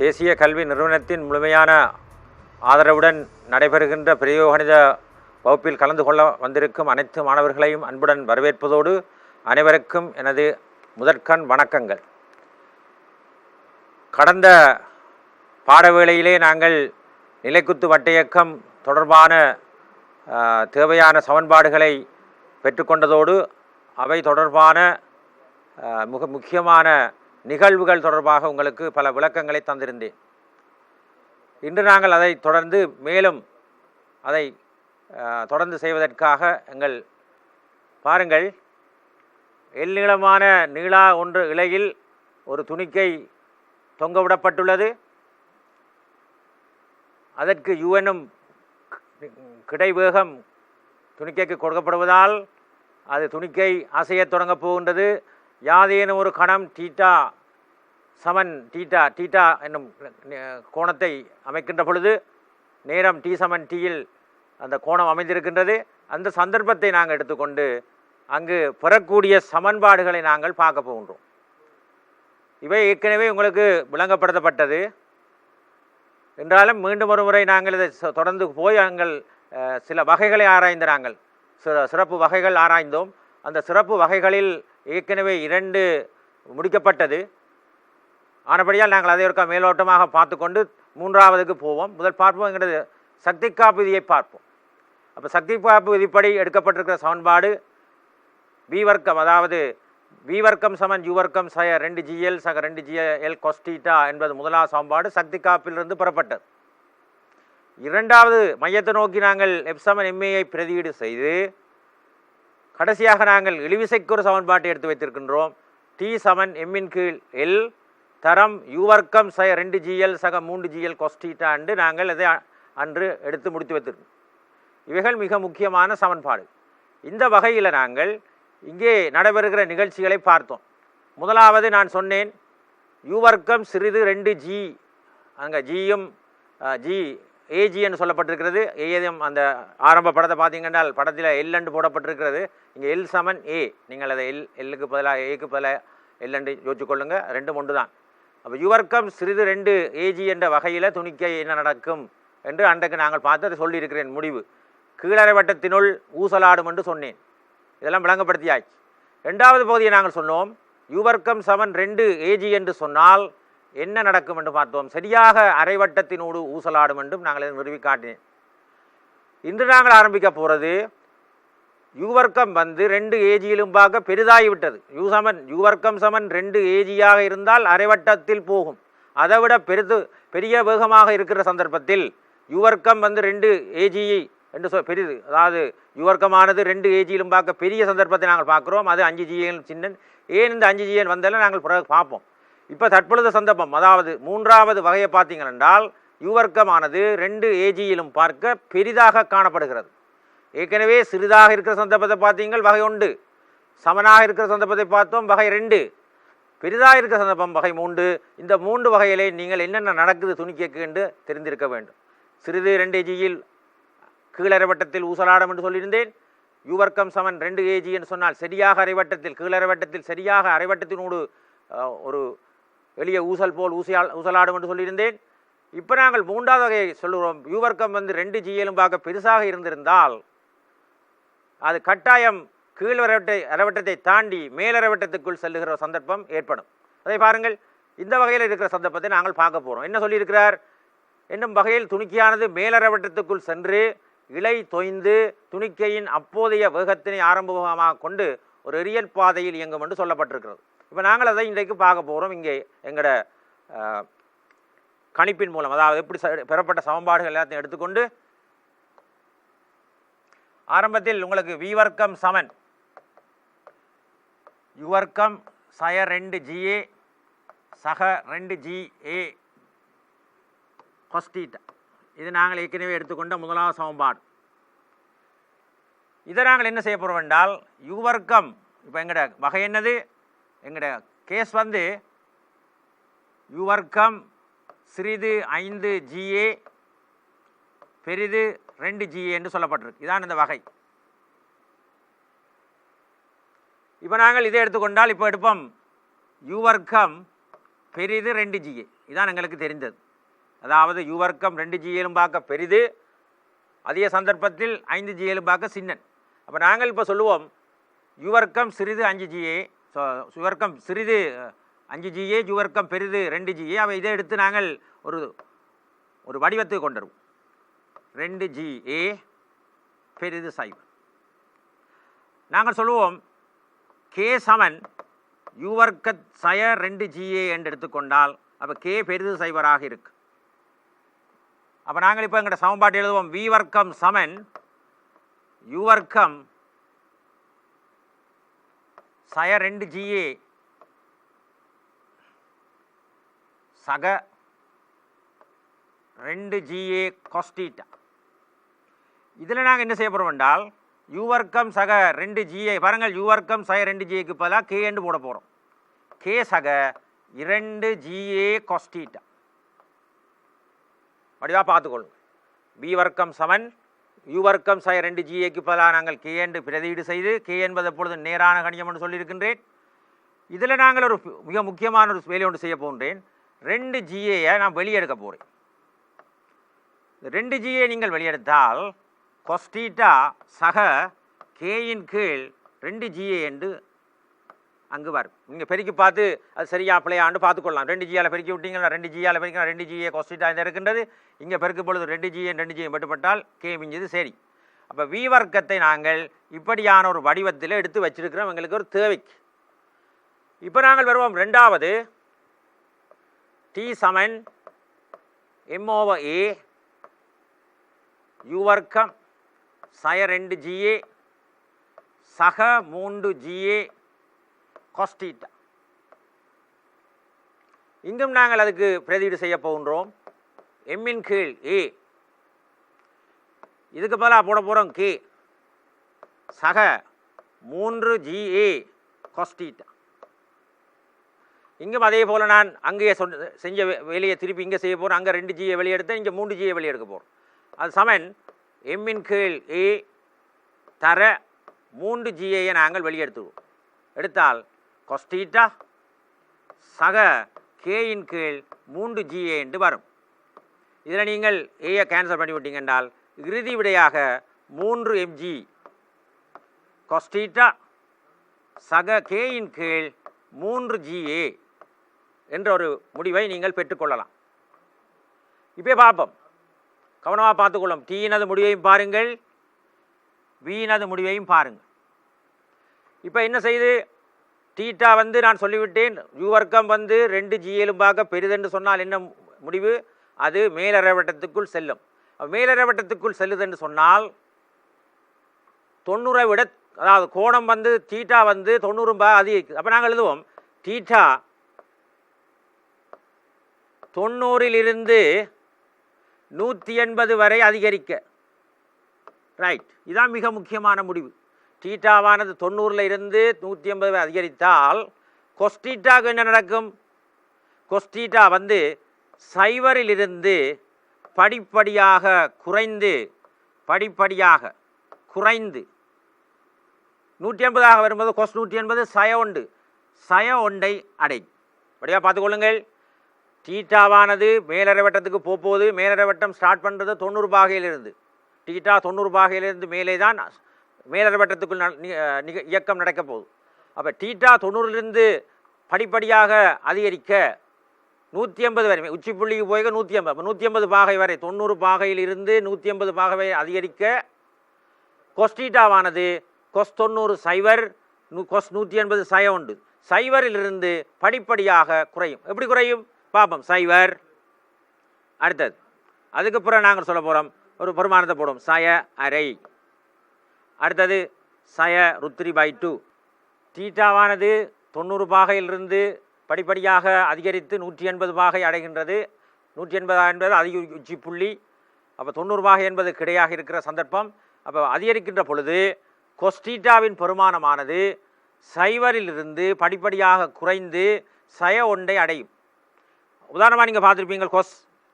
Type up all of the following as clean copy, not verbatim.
தேசிய கல்வி நிறுவனத்தின் முழுமையான ஆதரவுடன் நடைபெறுகின்ற பிரயோகணித வகுப்பில் கலந்து கொள்ள வந்திருக்கும் அனைத்து மாணவர்களையும் அன்புடன் வரவேற்பதோடு அனைவருக்கும் எனது முதற்கண் வணக்கங்கள். கடந்த பாடவேளையிலே நாங்கள் நிலைக்குத்து வட்டையக்கம் தொடர்பான தேவையான சமன்பாடுகளை பெற்றுக்கொண்டதோடு அவை தொடர்பான மிக முக்கியமான நிகழ்வுகள் தொடர்பாக உங்களுக்கு பல விளக்கங்களை தந்திருந்தேன். இன்று நாங்கள் அதை தொடர்ந்து மேலும் அதை தொடர்ந்து செய்வதற்காக எங்கள் பாருங்கள், எல்நீளமான நீளா ஒன்று இலையில் ஒரு துணிக்கை தொங்கவிடப்பட்டுள்ளது. அதற்கு யுஎனும் கிடைவேகம் துணிக்கைக்கு கொடுக்கப்படுவதால் அது துணிக்கை அசையத் தொடங்கப் போகின்றது. யாதேனும் ஒரு கணம் டீட்டா சமன் டீட்டா என்னும் கோணத்தை அமைக்கின்ற பொழுது நேரம் டி சமன் டீயில் அந்த கோணம் அமைந்திருக்கின்றது. அந்த சந்தர்ப்பத்தை நாங்கள் எடுத்துக்கொண்டு அங்கு பெறக்கூடிய சமன்பாடுகளை நாங்கள் பார்க்க போகின்றோம். இவை ஏற்கனவே உங்களுக்கு விளங்கப்படுத்தப்பட்டது என்றாலும் மீண்டும் ஒரு முறை நாங்கள் இதை தொடர்ந்து போய் நாங்கள் சில வகைகளை ஆராய்ந்து நாங்கள் சிறப்பு வகைகள் ஆராய்ந்தோம். அந்த சிறப்பு வகைகளில் ஏற்கனவே 2 முடிக்கப்பட்டது. ஆனபடியால் நாங்கள் அதை ஒரு மேலோட்டமாக பார்த்து கொண்டு 3வதுக்கு போவோம். முதல் பார்ப்போம் என்கிறது சக்தி காப்பு விதியை பார்ப்போம். அப்போ சக்தி காப்பு விதிப்படி எடுக்கப்பட்டிருக்கிற சமன்பாடு வி வர்க்கம், அதாவது வி வர்க்கம் சமன் யு வர்க்கம் ச 2gl சக 2gl cos θ என்பது முதலாவது சமன்பாடு சக்தி காப்பிலிருந்து பெறப்பட்டது. 2வது மையத்தை நோக்கி நாங்கள் எப் சமன் எம்ஏயை பிரதியீடு செய்து கடைசியாக நாங்கள் இழிவிசைக்கு ஒரு சமன்பாட்டை எடுத்து வைத்திருக்கின்றோம். டி சமன் எம்மின் கீழ் எல் தரம் யு வர்க்கம் ச 2gl சக 3gl cos θ என்று நாங்கள் இதை அன்று எடுத்து முடித்து வைத்திருக்கோம். இவைகள் மிக முக்கியமான சமன்பாடு. இந்த வகையில் நாங்கள் இங்கே நடைபெறுகிற நிகழ்ச்சிகளை பார்த்தோம். முதலாவது நான் சொன்னேன், யு வர்க்கம் சிறிது 2g, அங்கே ஜியும் ஜி ஏஜின்னு சொல்லப்பட்டிருக்கிறது. ஏஎம் அந்த ஆரம்ப படத்தை பார்த்தீங்கன்னா படத்தில் எல் என்று போடப்பட்டிருக்கிறது. இங்கே எல் சமன் ஏ, நீங்கள் அதை எல்லுக்கு பதிலாக ஏக்கு பதிலாக எல் என்று யோசிச்சுக்கொள்ளுங்க, 2 ஒன்று தான். அப்போ யு வர்க்கம் சிறிது 2 ஏஜி என்ற வகையில் துணிக்கை என்ன நடக்கும் என்று அன்றைக்கு நாங்கள் பார்த்து அதை சொல்லியிருக்கிறேன். முடிவு கீழறை வட்டத்தினுள் ஊசலாடும் என்று சொன்னேன். இதெல்லாம் விளங்கப்படுத்தியாச்சு. 2வது பகுதியை நாங்கள் சொன்னோம், யு வர்க்கம் சமன் 2 ஏஜி என்று சொன்னால் என்ன நடக்கும் என்று பார்த்தோம். சரியாக அரைவட்டத்தினோடு ஊசலாடும் என்றும் நாங்கள் இதை நிறுவி காட்டினேன். இன்று நாங்கள் ஆரம்பிக்க போகிறது, யு வர்க்கம் 2 ஏஜியிலும் பார்க்க பெரிதாகிவிட்டது. யு வர்க்கம் சமன் 2 ஏஜியாக இருந்தால் அரைவட்டத்தில் போகும். அதை விட பெரிய வேகமாக இருக்கிற சந்தர்ப்பத்தில் யு வர்க்கம் 2 ஏஜி என்று பெரிது, அதாவது யு வர்க்கமானது 2 ஏஜியிலும் பார்க்க பெரிய சந்தர்ப்பத்தை நாங்கள் பார்க்குறோம். அது 5gn சின்ன. ஏன் இந்த 5gn வந்தாலும் நாங்கள் பிறகு பார்ப்போம். இப்போ தற்பொழுது சந்தர்ப்பம், அதாவது 3வது வகையை பார்த்தீங்கள் என்றால் யு வர்க்கமானது 2 ஏஜியிலும் பார்க்க பெரிதாக காணப்படுகிறது. ஏற்கனவே சிறிதாக இருக்கிற சந்தர்ப்பத்தை பார்த்தீங்கள் வகை 1, சமனாக இருக்கிற சந்தர்ப்பத்தை பார்த்தோம் வகை 2, பெரிதாக இருக்கிற சந்தர்ப்பம் வகை 3. இந்த 3 வகையிலே நீங்கள் என்னென்ன நடக்குது துணிக்கைக்கு என்று தெரிந்திருக்க வேண்டும். சிறிது 2 ஏஜியில் கீழறை வட்டத்தில் ஊசலாடும் என்று சொல்லியிருந்தேன். யு வர்க்கம் சமன் 2 ஏஜி என்று சொன்னால் சரியாக அரைவட்டத்தில், கீழறை வட்டத்தில் சரியாக அரைவட்டத்தினோடு ஒரு எளிய ஊசல் போல் ஊசலாடும் என்று சொல்லியிருந்தேன். இப்போ நாங்கள் 3வது வகையை சொல்லுகிறோம். யு வர்க்கம் 2gலும் பார்க்க பெருசாக இருந்திருந்தால் அது கட்டாயம் அரைவட்டத்தை தாண்டி மேலரைவட்டத்துக்குள் செல்லுகிற சந்தர்ப்பம் ஏற்படும். அதை பாருங்கள், இந்த வகையில் இருக்கிற சந்தர்ப்பத்தை நாங்கள் பார்க்க போகிறோம். என்ன சொல்லியிருக்கிறார் என்னும் வகையில் துணிக்கையானது மேலரைவட்டத்துக்குள் சென்று இலை தொய்ந்து துணிக்கையின் அப்போதைய வேகத்தினை ஆரம்பமாக கொண்டு ஒரு எரியல் பாதையில் இயங்கும் என்று சொல்லப்பட்டிருக்கிறது. இப்போ நாங்கள் அதை இன்றைக்கு பார்க்க போகிறோம். இங்கே எங்களோட கணிப்பின் மூலம், அதாவது எப்படி பெறப்பட்ட சமன்பாடுகள் எல்லாத்தையும் எடுத்துக்கொண்டு ஆரம்பத்தில் உங்களுக்கு வி வர்க்கம் சமன் யு வர்க்கம் சய 2ga சக 2ga cos θ, இது நாங்கள் ஏற்கனவே எடுத்துக்கொண்ட முதலாவது சமன்பாடு. இதை நாங்கள் என்ன செய்ய போகிறோம் என்றால் யு வர்க்கம், இப்போ எங்களோட வகை என்னது, எங்களோட கேஸ் யு வர்க்கம் சிறிது 5ga பெரிது 2ga என்று சொல்லப்பட்டிருக்கு. இதான் இந்த வகை. இப்போ நாங்கள் இதை எடுத்துக்கொண்டால் இப்போ எடுப்போம் யு வர்க்கம் பெரிது 2ga. இதான் எங்களுக்கு தெரிந்தது. அதாவது யூ வர்க்கம் 2g எலும்பாக்க பெரிது, அதே சந்தர்ப்பத்தில் 5g எலும்பாக்க சின்னன். அப்போ நாங்கள் இப்போ சொல்லுவோம் யூ வர்க்கம் சிறிது 5ga, யூ வர்க்கம் சிறிது 5ga, யூ வர்க்கம் பெரிது 2ga. அவை இதை எடுத்து நாங்கள் ஒரு வடிவத்துக்கு கொண்டு வருவோம். 2ga பெரிது 0. நாங்கள் சொல்லுவோம் k சமன் யூ வர்க்க சய 2ga என்று எடுத்துக்கொண்டால் அப்போ k பெரிது 0 இருக்கு. அப்போ நாங்கள் இப்போ எங்கள்கிட்ட சமன்பாட்டு எழுதுவோம் v வர்க்கம் சமன் யூ வர்க்கம் சய 2ga சக 2ga cos θ. இதில் நாங்கள் என்ன செய்ய போகிறோம் என்றால் யூ வர்க்கம் சக 2ga, பாருங்கள் யூ வர்க்கம் சக 2gaக்கு பதிலாக k என்று போட போகிறோம். k சக 2ga cos θ. வடிவாக பார்த்துக்கொள்ளும். b வர்க்கம் சமன் யூ வர்க்கம் சக 2gaக்கு பதிலாக நாங்கள் k என்று பிரதியீடு செய்து, k என்பது எப்பொழுது நேரான கணியம் என்று சொல்லியிருக்கின்றேன். இதில் நாங்கள் ஒரு மிக முக்கியமான ஒரு வேலை ஒன்று செய்ய போகின்றேன். 2ga நான் வெளியெடுக்க போகிறேன். 2ga நீங்கள் வெளியெடுத்தால் cos θ சக k-இன் கீழ் 2ga என்று அங்கு வரும். நீங்கள் பெருக்கி பார்த்து அது சரியா பிள்ளையாண்டு பார்த்துக்கொள்ளலாம். 2gயால் பெருக்கி விட்டீங்கன்னா 2gயால் பெருக்கினா 2ga cos θ இந்த இருக்கின்றது. இங்கே பெருக்கும் பொழுது 2ga மட்டுப்பட்டால் k மிஞ்சது சரி. அப்போ v வர்க்கத்தை நாங்கள் இப்படியான ஒரு வடிவத்தில் எடுத்து வச்சிருக்கிறோம் எங்களுக்கு ஒரு தேவைக்கு. இப்போ நாங்கள் வருவோம் ரெண்டாவது t சமன் m/a யூ வர்க்கம் சய 2ga சக 3ga cos θ. இங்கும் நாங்கள் அதுக்கு பிரதியீடு செய்ய போகின்றோம். m-இன் கீழ் a, இதுக்கு பதிலாக போட போகிறோம் k சக 3ga cos θ. இங்கும் அதே போல் நான் அங்கேயே செஞ்ச வேலையை திருப்பி இங்கே செய்ய போகிறோம். அங்கே 2ga வெளியெடுத்து இங்கே 3ga வெளியெடுக்க போகிறோம். அது சமன் m-இன் கீழ் a தர 3ga நாங்கள் வெளியெடுத்துவோம். எடுத்தால் cos θ சக k-இன் கீழ் 3ga என்று வரும். இதில் நீங்கள் a கேன்சல் பண்ணி விட்டீங்க என்றால் இறுதி விடையாக 3mg cos θ சக k-இன் கீழ் 3ga என்ற ஒரு முடிவை நீங்கள் பெற்றுக்கொள்ளலாம். இப்போ பார்ப்போம், கவனமாக பார்த்துக்கொள்ளும். t-னது முடிவையும் பாருங்கள், v-னது முடிவையும் பாருங்கள். இப்போ என்ன செய்து θ வந்து நான் சொல்லிவிட்டேன் யூ வர்க்கம் வந்து 2g எலும்பாக பெரிதென்று சொன்னால் என்ன முடிவு? அது மேலரைவட்டத்துக்குள் செல்லும். மேலரைவட்டத்துக்குள் செல்லுதென்று சொன்னால் 90 விட, அதாவது கோணம் வந்து θ வந்து 90 அதிகரிக்குது. அப்போ நாங்கள் எழுதுவோம் θ 90லிருந்து 180 வரை அதிகரிக்க. ரைட், இதுதான் மிக முக்கியமான முடிவு. θவானது 90ல் இருந்து 180 வரை அதிகரித்தால் cos θக்கு என்ன நடக்கும்? cos θ வந்து 0லிருந்து படிப்படியாக குறைந்து 180 வரும்போது cos 180 சய1 அடையும். அப்படியா பார்த்துக்கொள்ளுங்கள். θவானது மேலரை வட்டத்துக்கு போகும்போது மேலரை வட்டம் ஸ்டார்ட் பண்ணுறது 90 பாகையிலிருந்து. θ 90 பாகையிலிருந்து மேலே தான் மேலரை வட்டத்துக்குள் இயக்கம் நடக்க போகுது. அப்போ θ 90லிருந்து படிப்படியாக அதிகரிக்க 180 வரை, உச்சி புள்ளிக்கு போய் 180, அப்போ 180 பாகை வரை, 90 பாகையிலிருந்து 180 பாகை வரை அதிகரிக்க cos θவானது cos 90 0, cos 180 சய1 0லிருந்து படிப்படியாக குறையும். எப்படி குறையும் பார்ப்போம். 0 அடுத்தது, அதுக்கப்புறம் நாங்கள் சொல்ல போகிறோம் ஒரு பெருமானத்தை போடுவோம் சய அரை. அடுத்தது சய √3/2. θவானது 90 பாகையிலிருந்து படிப்படியாக அதிகரித்து 180 பாகை அடைகின்றது. 180 என்பது அதிக உச்சி புள்ளி. அப்போ 90 பாகை என்பது கிடையாக இருக்கிற சந்தர்ப்பம். அப்போ அதிகரிக்கின்ற பொழுது cos θவின் பெருமானமானது 0லிருந்து படிப்படியாக குறைந்து சய1 அடையும். உதாரணமாக நீங்கள் பார்த்துருப்பீங்க, cos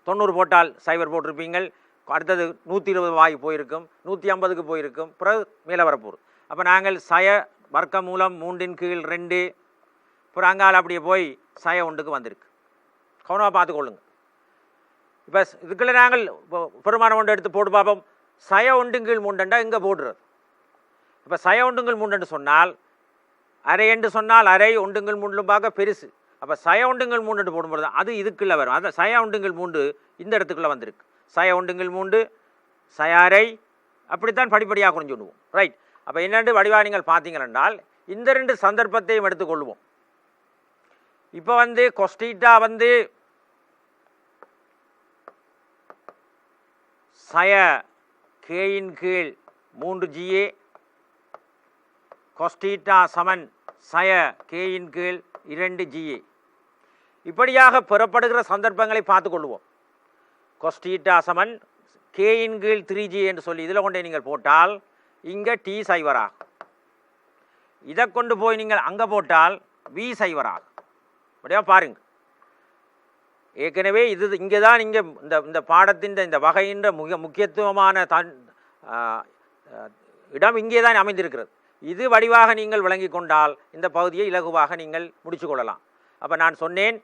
90 போட்டால் 0 போட்டிருப்பீங்கள். அடுத்தது 120 பாகை போயிருக்கும், 150க்கு போயிருக்கும், பிறகு மேலே வரப்போகுது. அப்போ நாங்கள் சய வர்க்க மூலம் 3 கீழ் 2, அப்புறம் அங்கால் அப்படியே போய் சய1க்கு வந்திருக்கு. கவனமாக பார்த்துக்கொள்ளுங்க. இப்போ இதுக்குள்ள நாங்கள் பெருமானம் ஒன்று எடுத்து போட்டு பார்ப்போம். சய ஒன்றுங்கீழ் மூண்டண்டா இங்கே போடுறது. இப்போ சய ஒன்றுங்கீழ் மூண்டுன்னு சொன்னால் அரை என்று சொன்னால் அரை ஒன்றுங்கீழ் மூன்றும் பார்க்க பெருசு. அப்போ சய ஒன்றுங்கீழ் மூண்டு போடும்போது தான் அது இதுக்குள்ளே வரும். அது சய ஒன்றுங்கீழ் மூண்டு இந்த இடத்துக்குள்ளே வந்திருக்கு. சய ஒன்றுங்கீழ் மூண்டு சய அரை அப்படித்தான் படிப்படியாக குறைஞ்சு விடுவோம். ரைட். அப்போ என்னென்று வடிவாக நீங்கள் பார்த்தீங்கன்னா இந்த ரெண்டு சந்தர்ப்பத்தையும் எடுத்துக்கொள்வோம். இப்போ வந்து கொஸ்டீட்டா வந்து சய கேயின் கீழ் 3GA, கொஸ்டீட்டா சமன் சய கேயின் கீழ் 2GA. இப்படியாக பெறப்படுகிற சந்தர்ப்பங்களை பார்த்துக்கொள்வோம். கொஸ்டீட்டா சமன் கேயின் கீழ் 3GA என்று சொல்லி இதில் கொண்டே நீங்கள் போட்டால் இங்கே T சைவராகும். இதை கொண்டு போய் நீங்கள் அங்கே போட்டால் V சைவராகும். அப்படியா பாருங்க. ஏற்கனவே இது இங்கே தான் இங்கே இந்த பாடத்தின் இந்த வகையின் முக்கியத்துவமான இடம் இங்கே தான் அமைந்திருக்கிறது. இது வடிவாக நீங்கள் விளங்கி கொண்டால் இந்த பகுதியை இலகுவாக நீங்கள் முடிச்சு கொள்ளலாம். அப்போ நான் சொன்னேன்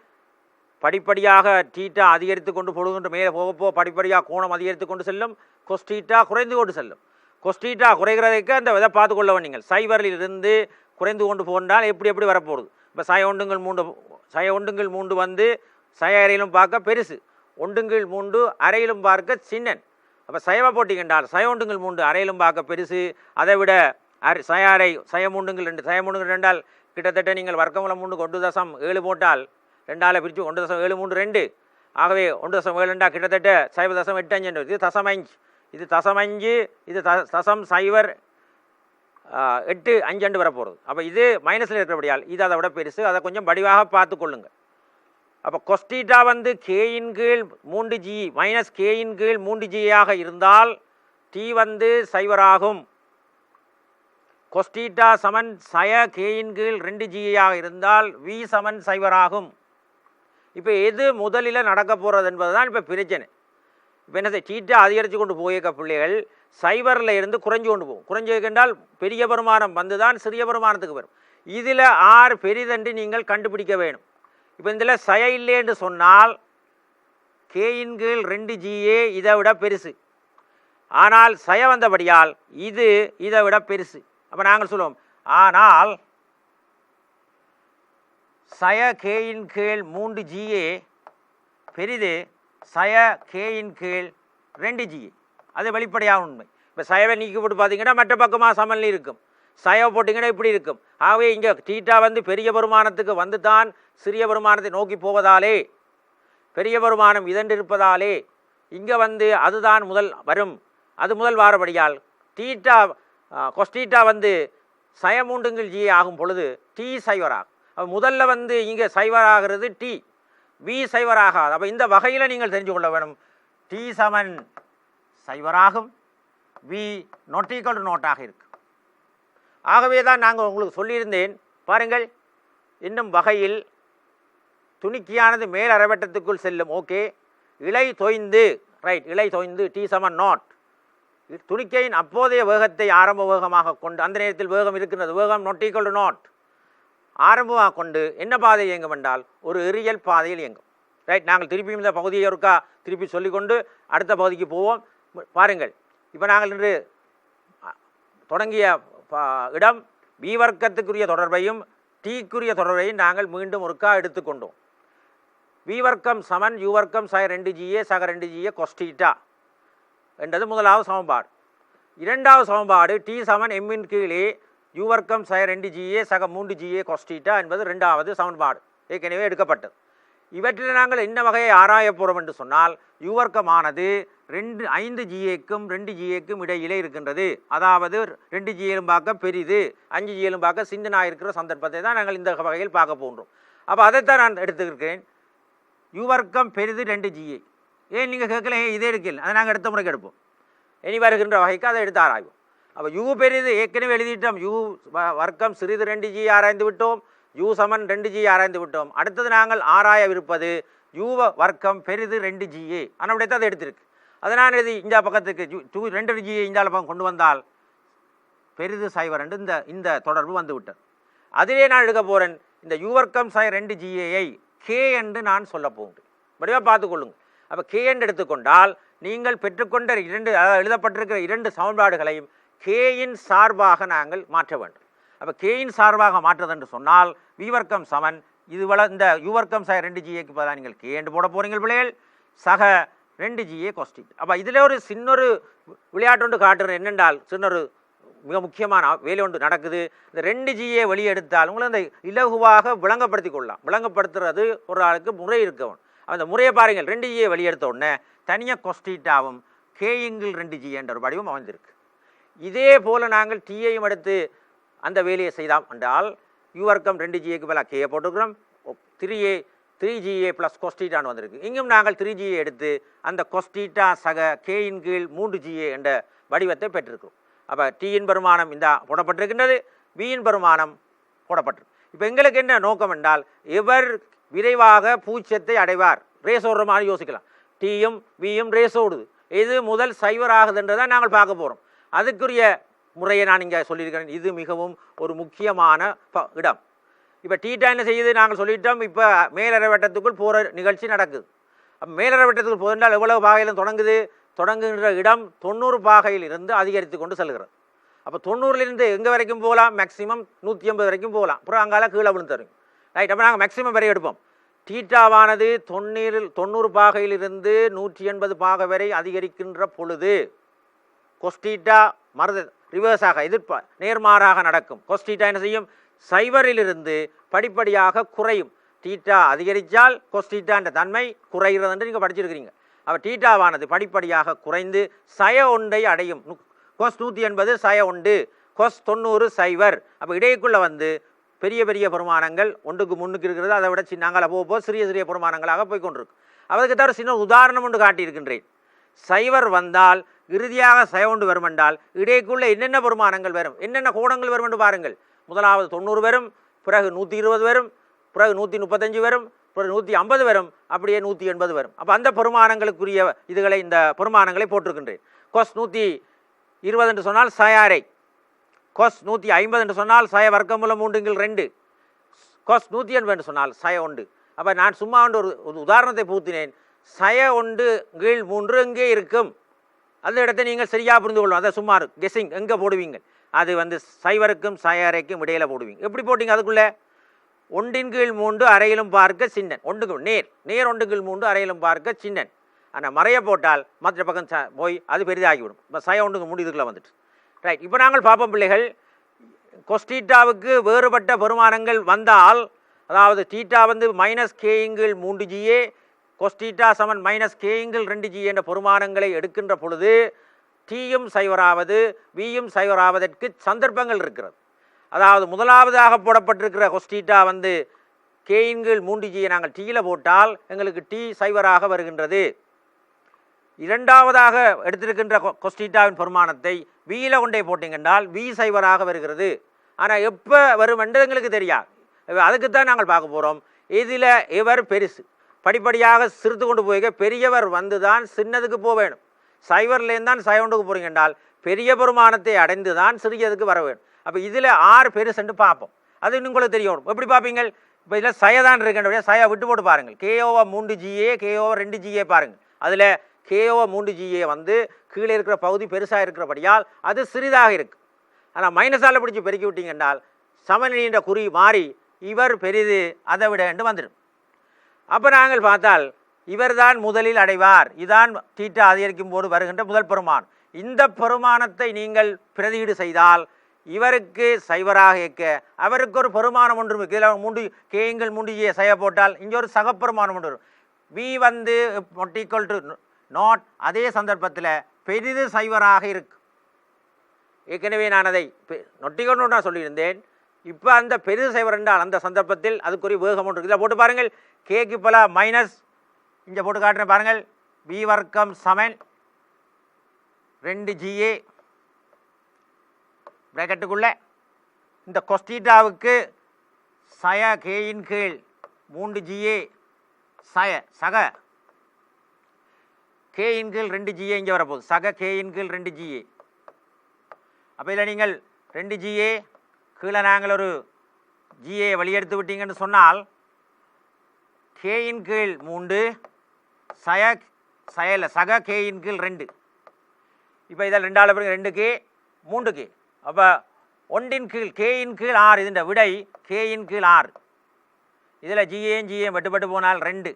படிப்படியாக டீட்டா அதிகரித்து கொண்டு போடுகின்ற மேலே போக படிப்படியாக கோணம் அதிகரித்து கொண்டு செல்லும், கொஸ்டீட்டா குறைந்து கொண்டு செல்லும். கொஸ்டீட்டா குறைகிறதுக்கு அந்த இதை பார்த்து கொள்ளவும் நீங்கள் சைவரிலிருந்து குறைந்து கொண்டு போனால் எப்படி வரப்போகுது. இப்போ சய ஒன்றுங்கள் மூண்டு வந்து சய அறையிலும் பார்க்க பெருசு, ஒன்றுங்கள் மூண்டு அறையிலும் பார்க்க சின்னன். அப்போ சயவை போட்டிங்கன்றால் சய ஒன்றுங்கள் மூண்டு அறையிலும் பார்க்க பெருசு. அதை விட சய அறை சய மூண்டுங்கள் ரெண்டால் கிட்டத்தட்ட நீங்கள் வர்க்கமூலம் 3.7 போட்டால் 2ஆல் பிரித்து 1.73 ஆகவே 1.7 கிட்டத்தட்ட 0.85 இது தசம்5, இது தசம்5, இது தசம் சைவர் 8.5 வரப்போகிறது. அப்போ இது மைனஸில் இருக்கிறபடியால் இது அதை விட பெருசு. அதை கொஞ்சம் வடிவாக பார்த்து கொள்ளுங்கள். அப்போ கொஸ்டீட்டா வந்து கேயின் கீழ் 3G மைனஸ் கேயின் கீழ் 3Gயாக இருந்தால் T வந்து சைவராகும். கொஸ்டீட்டா சமன் சய கேயின் கீழ் 2Gயாக இருந்தால் V சமன் சைவராகும். இப்போ எது முதலில் நடக்க போகிறது என்பது தான் இப்போ பிரச்சனை. இப்போ என்ன டீட்டா அதிகரித்து கொண்டு போயிருக்க பிள்ளைகள் சைவரில் இருந்து குறைஞ்சு கொண்டு போகும். குறைஞ்சு கண்டால் பெரிய வருமானம் வந்து தான் சிறிய வருமானத்துக்கு வரும். இதில் ஆர் பெரிதென்று நீங்கள் கண்டுபிடிக்க வேணும். இப்போ இதில் சய இல்லை என்று சொன்னால் கேயின் கீழ் 2GA இதை விட பெருசு. ஆனால் சய வந்தபடியால் இது இதை விட பெருசு. அப்போ நாங்கள் சொல்லுவோம் ஆனால் சய கேயின் கீழ் 3GA பெரிது சய கேயின் கீழ் 2GA. அது வெளிப்படையாக உண்மை. இப்போ சயவை நீக்கி போட்டு பார்த்தீங்கன்னா மற்ற பக்கமாக சமநிலை இருக்கும். சயவை போட்டிங்கன்னா இப்படி இருக்கும். ஆகவே இங்கே டீட்டா வந்து பெரிய வருமானத்துக்கு வந்து தான் சிறிய வருமானத்தை நோக்கி போவதாலே பெரிய வருமானம் இதன்று இருப்பதாலே இங்கே வந்து அதுதான் முதல் வரும். அது முதல் வாரபடியால் டீட்டா கொஸ்டீட்டா வந்து சய 3G ஆகும் பொழுது T சைவராகும். அப்போ முதல்ல வந்து இங்கே சைவராகிறது T, V சைவராகாது. அப்போ இந்த வகையில் நீங்கள் தெரிஞ்சு கொள்ள வேணும். T Saman சைவராகும், V not equal to நோட்டாக இருக்கு. ஆகவே தான் நாங்கள் உங்களுக்கு சொல்லியிருந்தேன் பாருங்கள். இன்னும் வகையில் துணிக்கியானது மேல் அரைவட்டத்துக்குள் செல்லும். ஓகே, இலை தொய்ந்து ரைட், இலை தொய்ந்து T சமன் நாட். துணிக்கையின் அப்போதைய வேகத்தை ஆரம்ப வேகமாக கொண்டு அந்த நேரத்தில் வேகம் இருக்கின்றது, வேகம் not equal to நாட் ஆரம்பமாக கொண்டு என்ன பாதை இயங்கும் என்றால் ஒரு எரியல் பாதையில் இயங்கும். ரைட். நாங்கள் திருப்பியும் இந்த பகுதியை ஒருக்கா திருப்பி சொல்லிக்கொண்டு அடுத்த பகுதிக்கு போவோம். பாருங்கள், இப்போ நாங்கள் இன்று தொடங்கிய இடம் B வர்க்கத்துக்குரிய தொடர்பையும் Tக்குரிய தொடர்பையும் நாங்கள் மீண்டும் ஒருக்கா எடுத்துக்கொண்டோம். V வர்க்கம் சமன் U வர்க்கம் சக 2GA சக 2GA கொஸ்டீட்டா என்றது முதலாவது சமன்பாடு. இரண்டாவது சமன்பாடு T சமன் M கீழே U வர்க்கம் சக 2GA சக 3GA கொஸ்டீட்டா என்பது இரண்டாவது சமன்பாடு ஏற்கனவே எடுக்கப்பட்டது. இவற்றில் நாங்கள் என்ன வகையை ஆராய போகிறோம் என்று சொன்னால் U வர்க்கமானது 5GAக்கும் 2GAக்கும் இடையிலே இருக்கின்றது. அதாவது 2GAலும் பார்க்க பெரிது, 5GAலும் பார்க்க சின்னனாக இருக்கிற சந்தர்ப்பத்தை தான் நாங்கள் இந்த வகையில் பார்க்க போன்றோம். அப்போ அதைத்தான் நான் எடுத்துக்கிறேன். U வர்க்கம் பெரிது 2GA. ஏன் நீங்கள் கேட்கல, இதே இருக்கல, அதை நாங்கள் அடுத்த முறைக்கு எடுப்போம். இனி வருகின்ற வகைக்கு அதை எடுத்து ஆராய்வோம். அப்போ U பெரிது ஏற்கனவே எழுதிட்டோம். U வர்க்கம் சிறிது 2G ஆராய்ந்து விட்டோம், U சமன் 2G ஆராய்ந்து விட்டோம். அடுத்தது நாங்கள் ஆராயவிருப்பது U வர்க்கம் பெரிது 2GA. ஆனால் அதை எடுத்திருக்கு. அதனால் இது இந்த பக்கத்துக்கு 2GA இந்த பக்கம் கொண்டு வந்தால் பெரிது சைவர் என்று இந்த தொடர்பு வந்து விட்டது. அதிலே நான் எடுக்க போகிறேன் இந்த U வர்க்கம் சை 2GAயை K என்று நான் சொல்ல போகிறேன். வடிவாக பார்த்துக்கொள்ளுங்க. அப்போ கே என்று எடுத்துக்கொண்டால் நீங்கள் பெற்றுக்கொண்ட இரண்டு எழுதப்பட்டிருக்கிற இரண்டு சமன்பாடுகளையும் கேயின் சார்பாக நாங்கள் மாற்ற வேண்டும். அப்போ கேயின் சார்பாக மாற்றுறது என்று சொன்னால் வி வர்க்கம் சமன் இதுவள இந்த யூ வர்க்கம் சக 2GAக்கு பதிலாக நீங்கள் கே என்று போட போகிறீங்க பிள்ளைகள், சக 2GA கொஸ்டி. அப்போ இதில் ஒரு சின்னொரு விளையாட்டு ஒன்று காட்டுறது என்னென்றால், சின்னொரு மிக முக்கியமான வேலை ஒன்று நடக்குது. இந்த 2GA வெளியே எடுத்தால் உங்களை அந்த இலகுவாக விளங்கப்படுத்தி கொள்ளலாம். விளங்கப்படுத்துறது ஒரு ஆளுக்கு முறை இருக்கவும் அந்த முறையை பாருங்கள். 2GA வெளியெடுத்த உடனே தனியாக கொஸ்டீட்டாவும் கேயிங்கில் 2GA என்ற ஒரு வடிவம் அமைந்திருக்கு. இதே போல் நாங்கள் டீயையும் எடுத்து அந்த வேலையை செய்தாம் என்றால் யூ வர்க்கம் 2GAக்கு பதிலாக கேயை போட்டுக்கிறோம், 3GA ப்ளஸ் கொஸ்டீட்டான்னு வந்திருக்கு. இங்கும் நாங்கள் 3GA எடுத்து அந்த கொஸ்டீட்டா சக கேயின் கீழ் 3GA என்ற வடிவத்தை பெற்றிருக்கிறோம். அப்போ டீயின் பெருமானம் இந்த போடப்பட்டிருக்கின்றது, வியின் பெருமானம் போடப்பட்டிருக்கு. இப்போ எங்களுக்கு என்ன நோக்கம் என்றால், எவர் விரைவாக பூஜ்ஜியத்தை அடைவார், ரேஸ் ஓடுற மாதிரி யோசிக்கலாம். டீயும் வியும் ரேஸ் ஓடுது, எது முதல் சைவர் ஆகுதுன்றதை நாங்கள் பார்க்க போகிறோம். அதுக்குரிய முறையை நான் இங்கே சொல்லியிருக்கிறேன். இது மிகவும் ஒரு முக்கியமான இடம். இப்போ டீட்டா என்ன செய்யுது நாங்கள் சொல்லிட்டோம். இப்போ மேலறை வட்டத்துக்குள் போகிற நிகழ்ச்சி நடக்குது. மேலறை வட்டத்துக்குள் போதென்றால் எவ்வளவு பாகையிலும் தொடங்குகின்ற இடம் 90 பாகையில் இருந்து அதிகரித்து கொண்டு செல்கிறது. அப்போ 90லிருந்து எங்கே வரைக்கும் போகலாம், மேக்ஸிமம் 150 வரைக்கும் போகலாம். அப்புறம் அங்கால கீழே விழுந்துருங்க. ரைட். அப்போ நாங்கள் மேக்ஸிமம் வரை எடுப்போம். டீட்டாவானது 90 பாகையிலிருந்து 180 பாகை வரை அதிகரிக்கின்ற பொழுது கொஸ்டீட்டா ரிவர்ஸாக நேர்மாறாக நடக்கும். கொஸ்டீட்டா என்ன செய்யும், சைவரிலிருந்து படிப்படியாக குறையும். டீட்டா அதிகரித்தால் கொஸ்டீட்டா என்ற தன்மை குறைகிறது என்று நீங்கள் படிச்சிருக்கிறீங்க. அப்போ டீட்டாவானது படிப்படியாக குறைந்து சய ஒன்றை அடையும். கொஸ் 180 சய ஒன்று, கொஸ் 90 சைவர். அப்போ இடைக்குள்ளே வந்து பெரிய பெரிய பெருமானங்கள் ஒன்றுக்கு முன்னுக்கு இருக்கிறது, அதை விட நாங்கள் போக சிறிய சிறிய பெருமானங்களாக போய்கொண்டிருக்கும். அதுக்கு தான் ஒரு சின்ன உதாரணம் ஒன்று காட்டியிருக்கின்றேன். சைவர் வந்தால் இறுதியாக சய ஒன்று வரும் என்றால் இடைக்குள்ளே என்னென்ன பெருமானங்கள் வரும், என்னென்ன கோணங்கள் வரும் என்று பாருங்கள். முதலாவது 90 வரும், பிறகு 120 வரும், பிறகு 135 வரும், பிறகு 150 வரும், அப்படியே 180 வரும். அப்போ அந்த பெருமானங்களுக்குரிய இதுகளை இந்த பெருமானங்களை போட்டிருக்கின்றேன். கொஸ் 120 என்று சொன்னால் சயாரை, கொஸ் 150 என்று சொன்னால் சய வர்க்கமூலம் 3/2, கொஸ் 180 என்று சொன்னால் சய ஒன்று. அப்போ நான் சும்மா ஒரு உதாரணத்தை பூத்தினேன். சய 1/3 எங்கே இருக்கும், அந்த இடத்தை நீங்கள் சரியாக புரிந்து கொள்ளணும். அதை சும்மா கெஸ்ஸிங் எங்கே போடுவீங்க, அது வந்து சைவருக்கும் சயாரைக்கும் இடையில் போடுவீங்க. எப்படி போட்டிங்க, அதுக்குள்ளே 1/3 அறையிலும் பார்க்க சின்னன், நேர் 1/3 அறையிலும் பார்க்க சின்னன். ஆனால் மறைய போட்டால் மற்ற பக்கம் போய் அது பெரிதாகிவிடும். இப்போ சய 1/3 இதுக்குள்ளே வந்துட்டு. ரைட். இப்போ நாங்கள் பார்ப்போம் பிள்ளைகள், கொஸ்டீட்டாவுக்கு வேறுபட்ட பெருமானங்கள் வந்தால், அதாவது டீட்டா வந்து -K/3GA, கொஸ்டீட்டா சமன் -K/2GA என்ற பெருமானங்களை எடுக்கின்ற பொழுது டீயும் சைவராவது வியும் சைவராவதற்கு சந்தர்ப்பங்கள் இருக்கிறது. அதாவது முதலாவதாக போடப்பட்டிருக்கிற கொஸ்டீட்டா வந்து K/3GA நாங்கள் டீயில் போட்டால் எங்களுக்கு டி சைவராக வருகின்றது. இரண்டாவதாக எடுத்திருக்கின்ற கொஸ்டீட்டாவின் பெருமானத்தை வியில் கொண்டே போட்டிங்கன்றால் வி சைவராக வருகிறது. ஆனால் எப்போ வரும் என்று எங்களுக்கு தெரியாது. அதுக்குத்தான் நாங்கள் பார்க்க போகிறோம். இதில் எவர் பெருசு படிப்படியாக சிறுத்து கொண்டு போய் பெரியவர் வந்து தான் சின்னதுக்கு போக வேணும். சைவர்லேருந்து தான் சைவண்டுக்கு போகிறீங்க என்றால் பெரிய பெருமானத்தை அடைந்து தான் சிறியதுக்கு வர வேணும். அப்போ இதில் 6 பெருசுன்னு பார்ப்போம். அது உங்களுக்கு தெரியணும். எப்படி பார்ப்பீங்க, இப்போ இதில் சயதான் இருக்கின்ற சய விட்டு போட்டு பாருங்கள். K/3GA, K/2GA பாருங்கள். அதில் K/3GA வந்து கீழே இருக்கிற பகுதி பெருசாக இருக்கிறபடியால் அது சிறிதாக இருக்குது. ஆனால் மைனஸால் பிடிச்சி பெருக்கி விட்டீங்க என்றால் சமநிலைன்ற குறி மாறி இவர் பெரிது அதை விட என்று வந்துடும். அப்போ நாங்கள் பார்த்தால் இவர் தான் முதலில் அடைவார். இதான் டீட்டா அதிகரிக்கும் போது வருகின்ற முதல் பெருமானம். இந்த பெருமானத்தை நீங்கள் பிரதியீடு செய்தால் இவருக்கு சைவராக இயக்க அவருக்கு ஒரு பெருமானம் ஒன்று இருக்குது. இதில் K/3GA செய்ய போட்டால் இங்கே ஒரு சகப்பெருமானம் ஒன்று வரும். வி வந்து = அதே சந்தர்ப்பத்தில் பெரிது சைவராக இருக்கு. ஏற்கனவே நான் அதை நொட்டிக்கொண்டு நான் சொல்லியிருந்தேன். இப்போ அந்த பெரிது சைவர் என்றால் அந்த சந்தர்ப்பத்தில் அதுக்குரிய வேகம் ஒன்று இதில் போட்டு பாருங்கள். கேக்கு பல மைனஸ் இங்கே போட்டு காட்டுறேன் பாருங்கள். வி வர்க்கம் சமன் 2GA பிராக்கெட்டுக்குள்ளே இந்த கொஸ்டீட்டாவுக்கு சய K/3GA சக K/2GA இங்கே வரப்போகுது. சக K/2GA. அப்போ இதில் நீங்கள் 2GA கீழே நாங்கள் ஒரு GA வெளியெடுத்து விட்டீங்கன்னு சொன்னால் K/3 சக கேயின் கீழ் 2. இப்போ இதில் 2ஆல் பிறகு 2k 3k. அப்போ 1 கீழ் கேயின் கீழ் 6. இதுன்ற விடை கேயின் கீழ் 6. இதில் ஜிஏயும் வெட்டுப்பட்டு போனால் 2.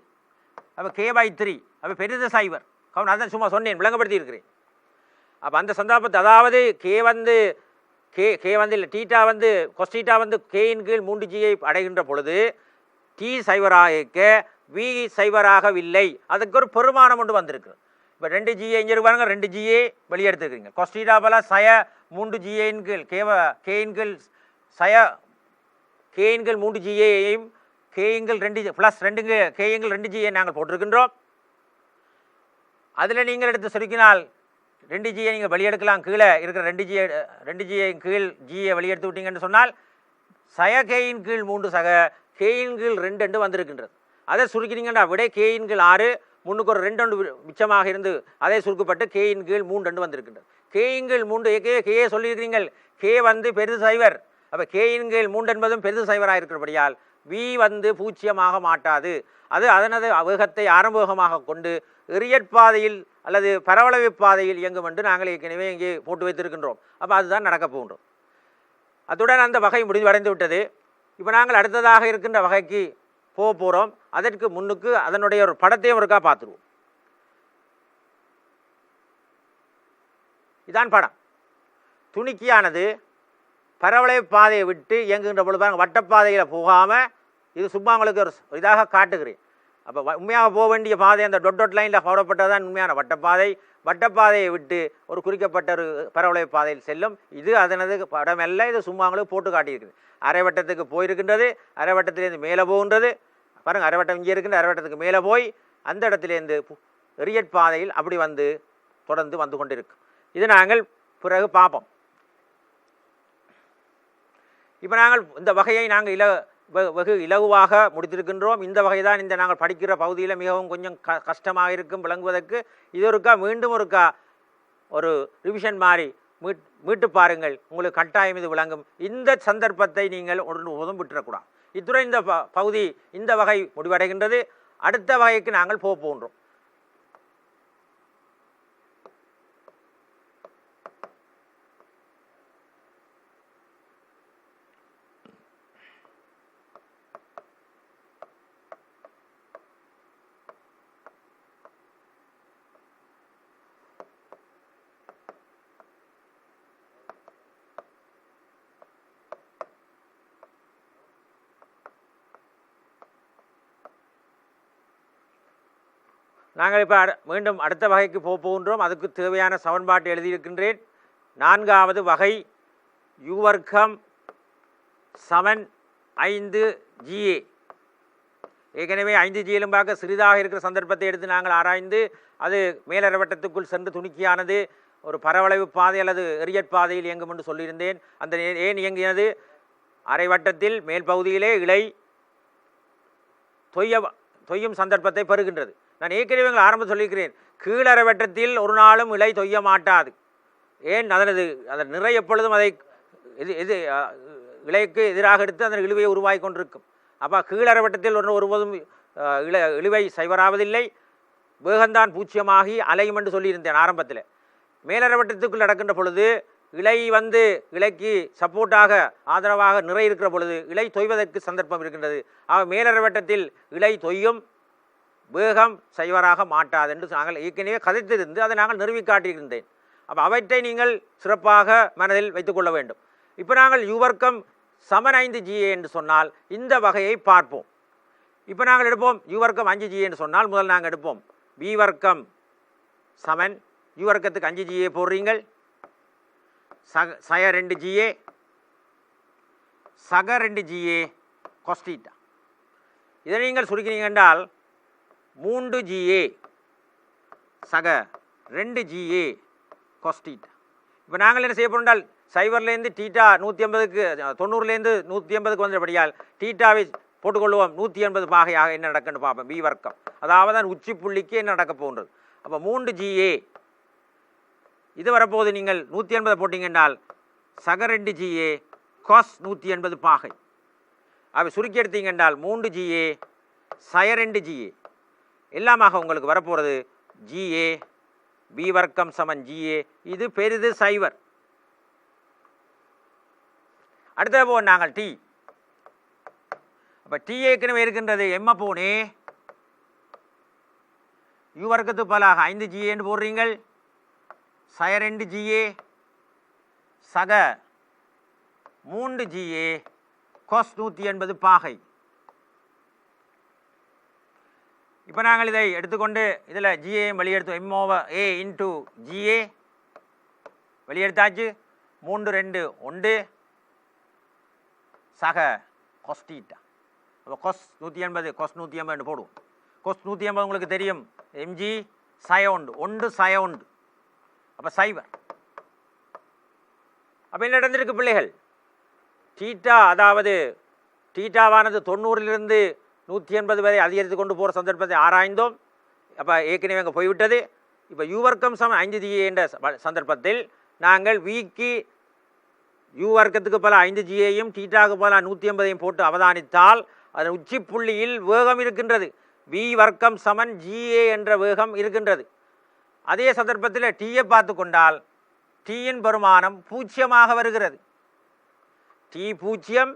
அப்போ k/3. அப்போ பெரிது சைவர். அதான் சும்மா சொன்னேன், விளங்கப்படுத்தி இருக்கிறேன். அப்போ அந்த சந்தர்ப்பத்தை அதாவது கே வந்து இல்லை டீட்டா வந்து கொஸ்டீட்டா வந்து கேயின் கீழ் 3gஐ அடைகின்ற பொழுது டி சைவராக வி சைவராகவில்லை. அதுக்கு ஒரு பெருமானம் ஒன்று வந்திருக்கு. இப்போ 2gஐ இங்கே பாருங்க, 2gஐ வெளியெடுத்துருக்கீங்க. கொஸ்டீட்டா போல சய 3gஐன் கீழ் கேயின் கீழ் சய கேயின் கீழ் 3gஐயும் கேயின்கள் 2 ப்ளஸ் 2 கேயின்கள் 2gஐ நாங்கள் போட்டிருக்கின்றோம். அதில் நீங்கள் எடுத்து சுருக்கினால் 2gஐ நீங்கள் வெளியெடுக்கலாம். கீழே இருக்கிற 2gஐ கீழ் ஜியை வெளியெடுத்து விட்டீங்கன்னு சொன்னால் சய கேயின் கீழ் 3 சக கேயின் கீழ் 2 என்று வந்திருக்கின்றது. அதை சுருக்கினீங்கன்னா விடை கேயின் கீழ் 6, முன்னுக்கு ஒரு 2 மிச்சமாக இருந்து அதை சுருக்கப்பட்டு கேயின் கீழ் 3 என்று வந்திருக்கின்றது. கேயின் கீழ் 3 கே சொல்லியிருக்கிறீங்கள். கே வந்து பெரிது சைவர். அப்போ கேயின் கீழ் 3 என்பதும் பெரிது சைவராக இருக்கிறபடியால் வி வந்து பூஜ்ஜியமாக மாட்டாது. அது அதனது வேகத்தை ஆரம்பமாக கொண்டு எறியற்பாதையில் அல்லது பரவளைவு பாதையில் இயங்கும் என்று நாங்கள் ஏற்கனவே இங்கே போட்டு வைத்திருக்கின்றோம். அப்போ அதுதான் நடக்கப் போகின்றோம். அத்துடன் அந்த வகை முடிவடைந்து விட்டது. இப்போ நாங்கள் அடுத்ததாக இருக்கின்ற வகைக்கு போக போகிறோம். அதற்கு முன்னுக்கு அதனுடைய ஒரு படத்தையும் ஒருக்கா பார்த்துருவோம். இதான் படம். துணிக்கியானது பரவளைவு பாதையை விட்டு இயங்குகின்ற பொழுது பாருங்கள், வட்டப்பாதையில் போகாமல் இது சும்மா உங்களுக்கு ஒரு இதாக காட்டுகிறேன். அப்போ உண்மையாக போக வேண்டிய பாதை அந்த டொட் லைனில் போடப்பட்டதான் உண்மையான வட்டப்பாதை. வட்டப்பாதையை விட்டு ஒரு குறிக்கப்பட்ட ஒரு பரவளைவு பாதையில் செல்லும். இது அதனது படம் அல்ல, இது சும்மா உங்களுக்கு போட்டு காட்டியிருக்குது. அரைவட்டத்துக்கு போயிருக்கின்றது, அரைவட்டத்திலேருந்து மேலே போகின்றது. பாருங்கள், அரைவட்டம் இங்கே இருக்கின்ற அரைவட்டத்துக்கு மேலே போய் அந்த இடத்துலேருந்து எறியற்பாதையில் அப்படி வந்து தொடர்ந்து வந்து கொண்டிருக்கும். இது நாங்கள் பிறகு பார்ப்போம். இப்போ நாங்கள் இந்த வகையை நாங்கள் வெகு இலகுவாக முடித்திருக்கின்றோம். இந்த வகை தான் இந்த நாங்கள் படிக்கிற பகுதியில் மிகவும் கொஞ்சம் கஷ்டமாக இருக்கும் விளங்குவதற்கு. இது ஒருக்கா மீண்டும் ஒருக்கா ஒரு ரிவிஷன் மாதிரி மீட்டு பாருங்கள், உங்களுக்கு கட்டாயம் இது விளங்கும். இந்த சந்தர்ப்பத்தை நீங்கள் ஒருபோதும் விட்டுறக்கூடாது. இத்துடன் இந்த பகுதி இந்த வகை முடிவடைகின்றது. அடுத்த வகைக்கு நாங்கள் போகின்றோம். நாங்கள் இப்போ மீண்டும் அடுத்த வகைக்கு போகின்றோம். அதுக்கு தேவையான சமன்பாட்டை எழுதியிருக்கின்றேன். 4வது வகை u வர்க்கம் சமன் 5gA. ஏற்கனவே 5gலும் பார்க்க சிறிதாக இருக்கிற சந்தர்ப்பத்தை எடுத்து நாங்கள் ஆராய்ந்து அது மேலரவட்டத்துக்குள் சென்று துணிக்கியானது ஒரு பரவளைவு பாதை அல்லது எறியற்பாதையில் இயங்கும் என்று சொல்லியிருந்தேன். அந்த ஏன் இயங்கியது? அரைவட்டத்தில் மேல் பகுதியிலே இலை தொய்யும் சந்தர்ப்பத்தை பெறுகின்றது. நான் ஏற்கனவே ஆரம்பம் சொல்லியிருக்கிறேன், கீழரை வட்டத்தில் ஒரு நாளும் இலை தொய்ய மாட்டாது. ஏன்? அதன் நிறை எப்பொழுதும் அதை இலைக்கு எதிராக எடுத்து அதன் இழுவையை உருவாக்கி கொண்டிருக்கும். அப்போ கீழரை வட்டத்தில் ஒருபோதும் இழுவை சைவராவதில்லை, வேகந்தான் பூச்சியமாகி அலையும் என்று சொல்லியிருந்தேன் ஆரம்பத்தில். மேலரை வட்டத்துக்குள் நடக்கின்ற பொழுது இலைக்கு சப்போர்ட்டாக ஆதரவாக நிறை இருக்கிற பொழுது இலை தொய்வதற்கு சந்தர்ப்பம் இருக்கின்றது. மேலரை வட்டத்தில் இலை தொய்யும், வேகம் சைவராக மாட்டாது என்று நாங்கள் ஏற்கனவே கதைத்திருந்து அதை நாங்கள் நிறுவி காட்டியிருந்தேன். அப்போ அவற்றை நீங்கள் சிறப்பாக மனதில் வைத்துக்கொள்ள வேண்டும். இப்போ நாங்கள் u வர்க்கம் சமன் 5gA என்று சொன்னால் இந்த வகையை பார்ப்போம். இப்போ நாங்கள் எடுப்போம் u வர்க்கம் 5gA என்று சொன்னால் முதல் நாங்கள் எடுப்போம் v வர்க்கம் சமன் u வர்க்கத்துக்கு 5gA போடுறீங்கள், சய 2gA சக 2gA கொஸ்டீட்டா. இதை நீங்கள் சுருக்கினீங்க என்றால் 3gA சக 2gA கொஸ்டீட்டா. இப்போ நாங்கள் என்ன செய்ய போகிறோம்? சைவர்லேருந்து டீட்டா 180க்கு 90லேருந்து 180க்கு வந்தபடியால் டீட்டாவை போட்டுக்கொள்வோம். 180 பாகையாக என்ன நடக்குன்னு பார்ப்போம். பி வர்க்கம் அதாவது உச்சி புள்ளிக்கு என்ன நடக்க போகின்றது. அப்போ 3gA இது வரப்போது. நீங்கள் 180 போட்டிங்கன்னால் சக 2gA காஸ் 180 பாகை. அவை சுருக்கி எடுத்தீங்க என்றால் 3gA சய 2gA. எல்லாமாக உங்களுக்கு வரப்போகிறது GA, B வர்க்கம் சமன் GA. இது பெரிது சைவர். அடுத்த போ நாங்கள் T. அப்போ T ஏற்கனவே இருக்கின்றது M அப்போன் A, U வர்க்கத்துக்கு பதிலாக 5GA என்று போடுறீங்கள். சய 2GA சக 3GA cos 180 பாகை. இப்போ நாங்கள் இதை எடுத்துக்கொண்டு இதில் GA வெளியெடுத்தோம். M over A into GA வெளியெடுத்தாச்சு. 3 2 1 சக cos θ. அப்போ cos 180 cos 180 போடுவோம். cos 180 உங்களுக்கு தெரியும் mg சய 1 சய 1. அப்போ சைவர். அப்போ என்ன நடந்திருக்கு பிள்ளைகள்? தீட்டா, அதாவது தீட்டாவானது 90லிருந்து 180 வரை அதிகரித்து கொண்டு போகிற சந்தர்ப்பத்தை ஆராய்ந்தோம். அப்போ ஏற்கனவே அங்கே போய்விட்டது. இப்போ யூ வர்க்கம் சமன் 5GA என்ற சந்தர்ப்பத்தில் நாங்கள் விக்கு யூ வர்க்கத்துக்கு பல 5GAயும் தீட்டாவுக்கு பல 180ஐயும் போட்டு அவதானித்தால் அதன் உச்சி புள்ளியில் வேகம் இருக்கின்றது. வி வர்க்கம் சமன் GA என்ற வேகம் இருக்கின்றது. அதே சந்தர்ப்பத்தில் டீயை பார்த்து கொண்டால் டீயின் பெருமானம் 0 வருகிறது. T 0,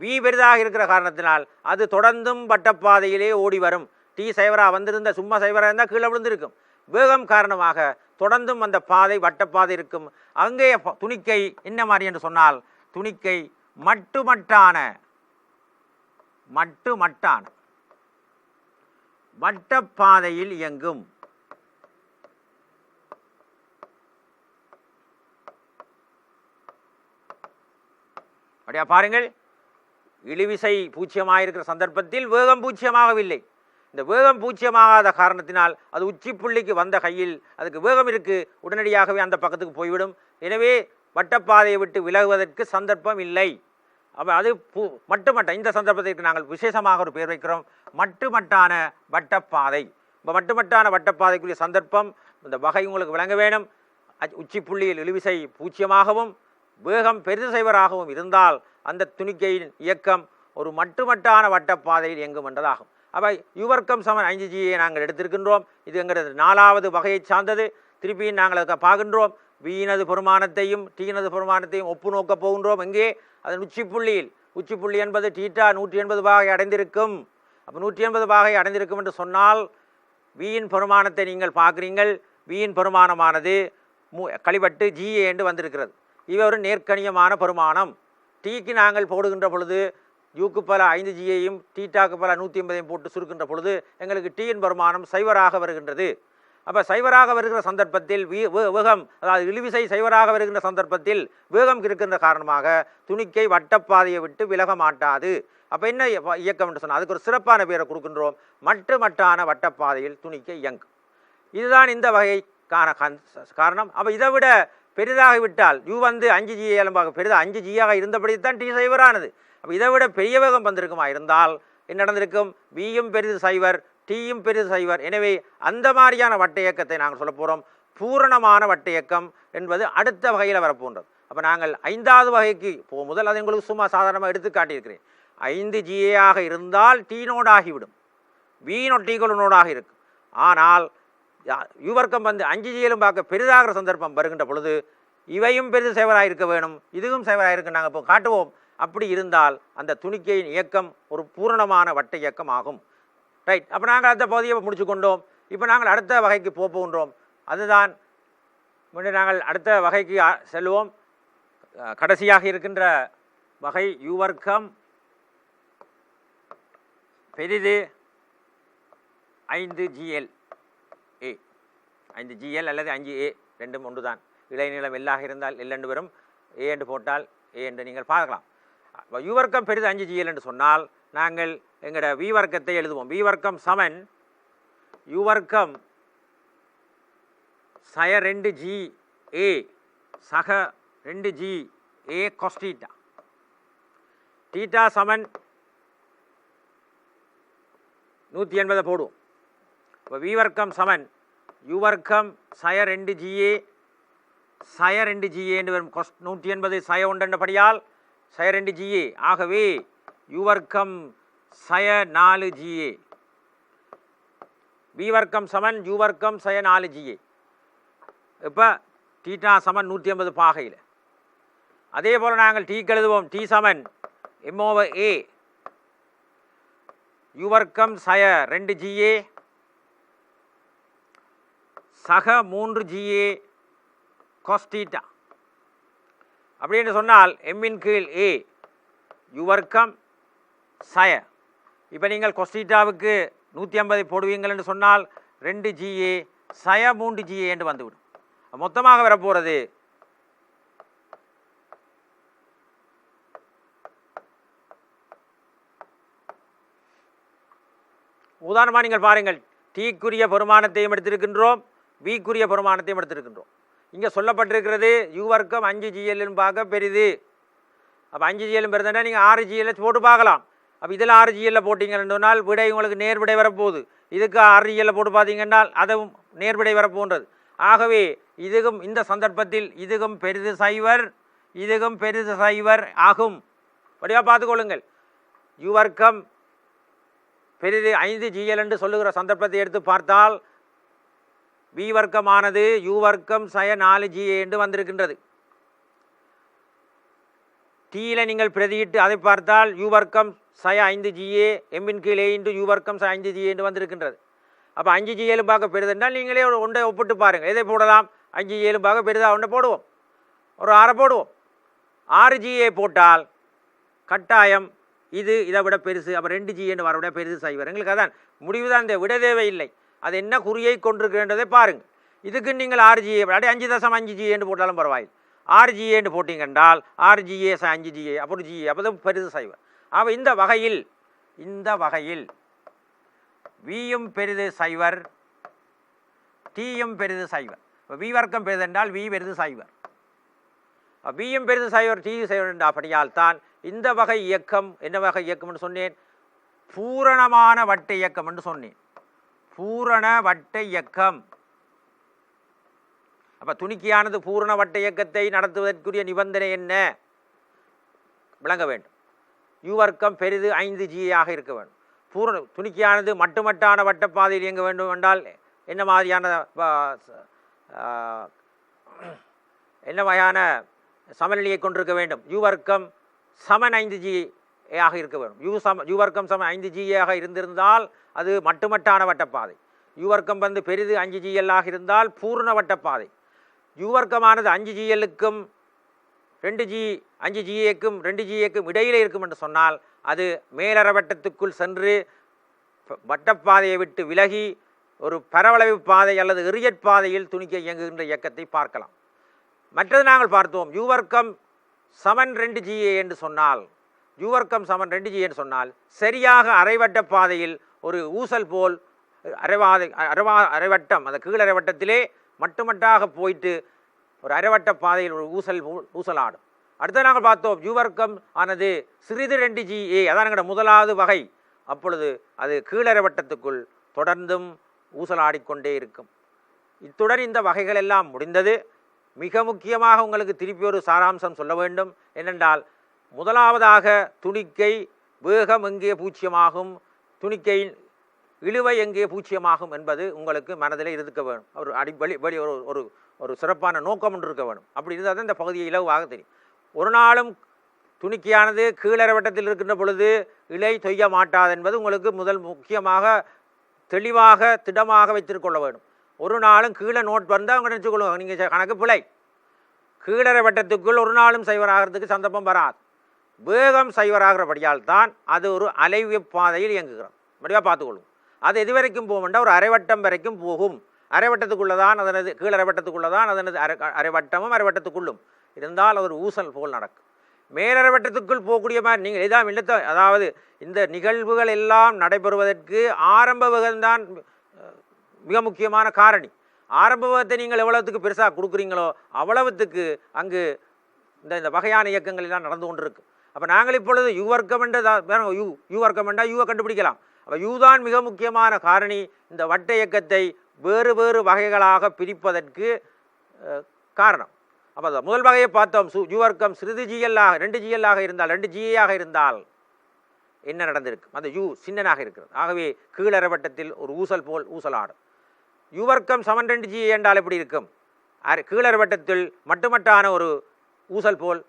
V பெரிதாக இருக்கிற காரணத்தினால் அது தொடர்ந்தும் வட்டப்பாதையிலே ஓடி வரும். T சைவராக வந்திருந்த சும்மா சைவராக இருந்தால் கீழே விழுந்திருக்கும். வேகம் காரணமாக தொடர்ந்தும் அந்த பாதை வட்டப்பாதை இருக்கும். அங்கே துணிக்கை என்ன மாதிரி என்று சொன்னால் துணிக்கை மட்டுமட்டான வட்டப்பாதையில் இயங்கும். அப்படியா பாருங்கள், இழுவிசை 0 இருக்கிற சந்தர்ப்பத்தில் வேகம் 0 இந்த வேகம் 0 காரணத்தினால் அது உச்சி புள்ளிக்கு வந்த கையில் அதுக்கு வேகம் இருக்கு, உடனடியாகவே அந்த பக்கத்துக்கு போய்விடும். எனவே வட்டப்பாதையை விட்டு விலகுவதற்கு சந்தர்ப்பம் இல்லை. அப்போ அது மட்டுமட்ட இந்த சந்தர்ப்பத்திற்கு நாங்கள் விசேஷமாக ஒரு பேர் வைக்கிறோம், மட்டுமட்டான வட்டப்பாதை. இப்போ மட்டுமட்டான வட்டப்பாதைக்குரிய சந்தர்ப்பம் இந்த வகை உங்களுக்கு விளங்க வேணும். உச்சி புள்ளியில் இழுவிசை 0 வேகம் பெரிது சைவராகவும் இருந்தால் அந்த துணிக்கையின் இயக்கம் ஒரு மட்டுமட்டான வட்டப்பாதையில் இயங்கும் என்றதாகும். அப்போ யுவர்க்கம் சமன் 5GA நாங்கள் எடுத்திருக்கின்றோம். இது எங்கிறது 4வது வகையை சார்ந்தது. திருப்பியும் நாங்கள் அதை பார்க்கின்றோம். வீணது பெருமானத்தையும் டீனது பெருமானத்தையும் ஒப்பு நோக்க போகின்றோம். எங்கே? அதன் உச்சி புள்ளி என்பது தீட்டா 180 பாகை அடைந்திருக்கும். அப்போ 180 பாகை அடைந்திருக்கும் என்று சொன்னால் வீயின் பெருமானத்தை நீங்கள் பார்க்குறீங்கள். வீயின் பெருமானமானது கழிபட்டு GA என்று வந்திருக்கிறது. இவை ஒரு நேர்கணியமான பெருமானம். டீக்கு நாங்கள் போடுகின்ற பொழுது யூக்கு பல 5GAயும் தீட்டாக்கு பல 180ஐயும் போட்டு சுருக்கின்ற பொழுது எங்களுக்கு டீயின் பெருமானம் சைவராக வருகின்றது. அப்போ சைவராக வருகிற சந்தர்ப்பத்தில் வேகம், அதாவது இழுவிசை சைவராக வருகின்ற சந்தர்ப்பத்தில் வேகம் இருக்கின்ற காரணமாக துணிக்கை வட்டப்பாதையை விட்டு விலக மாட்டாது. அப்போ என்ன இயக்கம் என்று சொன்னால் அதுக்கு ஒரு சிறப்பான பேரை கொடுக்கின்றோம், மட்டான வட்டப்பாதையில் துணிக்கை இயங்கும். இதுதான் இந்த வகைக்கான காரணம். அப்போ இதை விட பெரிதாகிவிட்டால் யூ வந்து 5GA எலும்பாக பெரிதாக 5GA இருந்தபடித்தான் டி சைவரானது. அப்போ இதை விட பெரிய வேகம் வந்திருக்குமா இருந்தால் என்ன நடந்திருக்கும்? வியும் பெரிது சைவர், டீயும் பெரிது சைவர். எனவே அந்த மாதிரியான வட்ட இயக்கத்தை நாங்கள் சொல்ல போகிறோம். பூரணமான வட்ட இயக்கம் என்பது அடுத்த வகையில் வரப்போன்றது. அப்போ நாங்கள் 5வது வகைக்கு முதல் அதை உங்களுக்கு சும்மா சாதாரணமாக எடுத்து காட்டியிருக்கிறேன். 5GA இருந்தால் டி நோடாகிவிடும், வி நோட் ஈக்குவல் நோடாக இருக்கும். ஆனால் யுவர்க்கம் வந்து 5GAலும் பார்க்க பெரிதாகிற சந்தர்ப்பம் வருகின்ற பொழுது இவையும் பெரிது சைவராக இருக்க வேணும், இதுவும் சைவராக இருக்கு. நாங்கள் இப்போ காட்டுவோம். அப்படி இருந்தால் அந்த துணிக்கையின் இயக்கம் ஒரு பூரணமான வட்ட இயக்கம் ஆகும். ரைட். அப்போ நாங்கள் அந்த பகுதியை முடிச்சு கொண்டோம். இப்போ நாங்கள் அடுத்த வகைக்கு போகின்றோம். அதுதான் நாங்கள் அடுத்த வகைக்கு செல்வோம். கடைசியாக இருக்கின்ற வகை யுவர்க்கம் பெரிது 5GL 5GL அல்லது 5A ரெண்டும் ஒன்று தான். இடைநிலம் எல்லாக இருந்தால் எல்லெண்டு வரும், ஏ என்று போட்டால் ஏ என்று நீங்கள் பார்க்கலாம். யுவர்க்கம் பெரிது 5GL என்று சொன்னால் நாங்கள் எங்களோட வி வர்க்கத்தை எழுதுவோம். வி வர்க்கம் சமன் யுவர்க்கம் சய 2GA சக 2GA காஸ் தீட்டா. தீட்டா சமன் 180 போடுவோம். இப்போ வி வர்க்கம் சமன் யுவர்க்கம் சய 2GA சய 2GA என்று வரும். 180 சய 1 என்றபடியால் சய 2GA. ஆகவே யுவர்க்கம் சய 4GA வி வர்க்கம் சமன் யூ வர்க்கம் சய 4GA. இப்போ தீட்டா சமன் 150 பாகையில். அதே போல் நாங்கள் டீக்கு எழுதுவோம். டி சமன் m/a யூ வர்க்கம் சய 2GA சக 3GA காஸ் தீட்டா. அப்படின்னு சொன்னால் எம்மின் கீழ் ஏ யூ வர்க்கம் சய. இப்போ நீங்கள் கொஸ்டீட்டாவுக்கு 150 போடுவீங்கள் என்று சொன்னால் 2GA சய 3GA என்று வந்துவிடும். மொத்தமாக வரப்போகிறது உதாரணமாக நீங்கள் பாருங்கள். டீக்குரிய பெருமானத்தையும் எடுத்திருக்கின்றோம், விக்குரிய பெருமானத்தையும் எடுத்திருக்கின்றோம். இங்கே சொல்லப்பட்டிருக்கிறது யூ வர்க்கம் 5GL பார்க்க பெரிது. அப்போ 5GL பெருதுன்னா நீங்கள் 6GL போட்டு பார்க்கலாம். அப்போ இதில் 6GL போட்டிங்கன்னு சொன்னால் விடை உங்களுக்கு நேர் விடை வரப்போகுது. இதுக்கு 6GL போட்டு பார்த்தீங்கன்னா அதுவும் நேர் விடை வரப்போன்றது. ஆகவே இதுவும் இந்த சந்தர்ப்பத்தில் இதுவும் பெரிது சைவர், இதுவும் பெரிது சைவர் ஆகும். வடிவாக பார்த்துக்கொள்ளுங்கள். யூ வர்க்கம் பெரிது 5GL என்று சொல்லுகிற சந்தர்ப்பத்தை எடுத்து பார்த்தால் வி வர்க்கமானது யூ வர்க்கம் சய 4GA என்று வந்திருக்கின்றது. டீயில் நீங்கள் பிரதியிட்டு அதை பார்த்தால் யூ வர்க்கம் சய 5GA எம்மின் கீழே இன்ட்டு யூ வர்க்கம் சய 5GA என்று வந்திருக்கின்றது. அப்போ 5GL பார்க்க பெரிதுன்றால் நீங்களே ஒன்றை ஒப்பிட்டு பாருங்கள். எதை போடலாம்? 5GL பார்க்க பெரிதாக ஒன்றை போடுவோம், ஒரு 6 போடுவோம். 6GA போட்டால் கட்டாயம் இது இதை விட பெருசு. அப்போ 2GA வர விட பெருசு சைவர். எங்களுக்கு அதான் முடிவு தான், இந்த விட தேவையில்லை. அது என்ன குறியை கொண்டிருக்கின்றதை பாருங்கள். இதுக்கு நீங்கள் 6GA அப்படியே 5.5GA என்று போட்டாலும் பரவாயில்லை. 6GA என்று போட்டிங்கன்றால் 6GA 5GA அப்போ GA அப்போ பெரிது சைவர். அப்போ இந்த வகையில் வியும் பெரிது சைவர், டீயும் பெரிது சைவர். இப்போ வி வர்க்கம் பெரிது என்றால் வி பெரிது சைவர், வியும் பெரிது சைவர், டி சைவர் என்ற அப்படியால் தான் இந்த வகை இயக்கம் என்ன வகை இயக்கம் என்று சொன்னேன்? பூரணமான வட்ட இயக்கம் என்று சொன்னேன். பூரண வட்ட இயக்கம். அப்போ துணிக்கையானது பூரண வட்ட இயக்கத்தை நடத்துவதற்குரிய நிபந்தனை என்ன விளங்க வேண்டும். யூ வர்க்கம் பெரிது 5GA ஆக இருக்க வேண்டும். பூரண துணிக்கையானது மட்டுமட்டான வட்டப்பாதையில் இயங்க வேண்டும் என்றால் என்ன மாதிரியான என்ன வகையான சமநிலையை கொண்டிருக்க வேண்டும்? யூ வர்க்கம் சமன் 5GA ஆக இருக்க வேண்டும். யூ வர்க்கம் சமன் 5GA ஆக இருந்திருந்தால் அது மட்டுமட்டான வட்டப்பாதை. யூ வர்க்கம் வந்து பெரிது 5GL ஆக இருந்தால் பூர்ண வட்டப்பாதை. யூ வர்க்கமானது 5GLக்கும் 5GAக்கும் 2GAக்கும் இடையிலே இருக்கும் என்று சொன்னால் அது மேலற வட்டத்துக்குள் சென்று வட்டப்பாதையை விட்டு விலகி ஒரு பரவளைவு பாதை அல்லது எறியற் பாதையில் துணிக்க இயங்குகின்ற இயக்கத்தை பார்க்கலாம். மற்றது நாங்கள் பார்த்தோம் யூ வர்க்கம் சமன் 2GA என்று சொன்னால், யூ வர்க்கம் சமன் 2GA என்று சொன்னால் சரியாக அரைவட்ட பாதையில் ஒரு ஊசல் போல் அரைவட்டம் அந்த கீழரை வட்டத்திலே மட்டுமட்டாக போயிட்டு ஒரு அரைவட்ட பாதையில் ஒரு ஊசலாடும். அடுத்து நாங்கள் பார்த்தோம் யூ வர்க்கம் ஆனது சிறிது 2GA, அதான் எங்களோட முதலாவது வகை. அப்பொழுது அது கீழரை வட்டத்துக்குள் தொடர்ந்தும் ஊசலாடிக்கொண்டே இருக்கும். இத்துடன் இந்த வகைகள் எல்லாம் முடிந்தது. மிக முக்கியமாக உங்களுக்கு திருப்பி ஒரு சாராம்சம் சொல்ல வேண்டும். என்னென்றால் முதலாவதாக துணிக்கை வேகம் எங்கே பூச்சியமாகும், துணிக்கை இழுவை எங்கே பூச்சியமாகும் என்பது உங்களுக்கு மனதில் இருக்க வேணும். ஒரு வெளி ஒரு ஒரு சிறப்பான நோக்கம் ஒன்று இருக்க வேணும். அப்படி இருந்தால் தான் இந்த பகுதியை இலவாக தெரியும். ஒரு நாளும் துணிக்கையானது கீழரை வட்டத்தில் இருக்கின்ற பொழுது இலை தொய்ய மாட்டாது என்பது உங்களுக்கு முதல் முக்கியமாக தெளிவாக திடமாக வைத்திருக்கொள்ள வேண்டும். ஒரு நாளும் கீழே நோட் வந்தால் அவங்க நினச்சிக்கொள்ளுவாங்க நீங்கள் கணக்கு பிழை. கீழரை வட்டத்துக்குள் ஒரு நாளும் சைவராகிறதுக்கு சந்தர்ப்பம் வராது. வேகம் சைவராகிறபடியால் தான் அது ஒரு அலைவு பாதையில் இயங்குகிறோம். அப்படியாக பார்த்துக்கொள்ளும். அது எது வரைக்கும் போகும்னா ஒரு அரைவட்டம் வரைக்கும் போகும். அரைவட்டத்துக்குள்ளே தான் அதனது கீழரை வட்டத்துக்குள்ளே தான் அதனது அரைவட்டமும் அரைவட்டத்துக்குள்ளும் இருந்தால் அது ஒரு ஊசல் போல் நடக்கும். மேலரை வட்டத்துக்குள் போகக்கூடிய மாதிரி நீங்கள் எதாவது இல்லத்த, அதாவது இந்த நிகழ்வுகள் எல்லாம் நடைபெறுவதற்கு ஆரம்ப வேகம்தான் மிக முக்கியமான காரணி. ஆரம்ப வேகத்தை நீங்கள் எவ்வளவுக்கு பெருசாக கொடுக்குறீங்களோ அவ்வளவுத்துக்கு அங்கு இந்த வகையான இயக்கங்கள் எல்லாம் நடந்து கொண்டிருக்கு. அப்போ நாங்கள் இப்பொழுது யூ வர்க்கம் என்ற யூ வர்க்கம் என்றால் யூவை கண்டுபிடிக்கலாம். அப்போ யூ தான் மிக முக்கியமான காரணி இந்த வட்ட இயக்கத்தை வேறு வேறு வகைகளாக பிரிப்பதற்கு காரணம். அப்போ முதல் வகையை பார்த்தோம். யூ வர்க்கம் சிறிது GL ஆக 2GL ஆக இருந்தால் 2GA ஆக இருந்தால் என்ன நடந்திருக்கும்? அந்த யூ சின்னனாக இருக்கிறது. ஆகவே கீழரவட்டத்தில் ஒரு ஊசல் போல் ஊசலாடும். யூ வர்க்கம் சமன் 2G என்றால் எப்படி இருக்கும்? கீழரவட்டத்தில் மட்டுமட்டான ஒரு ஊசல் போல்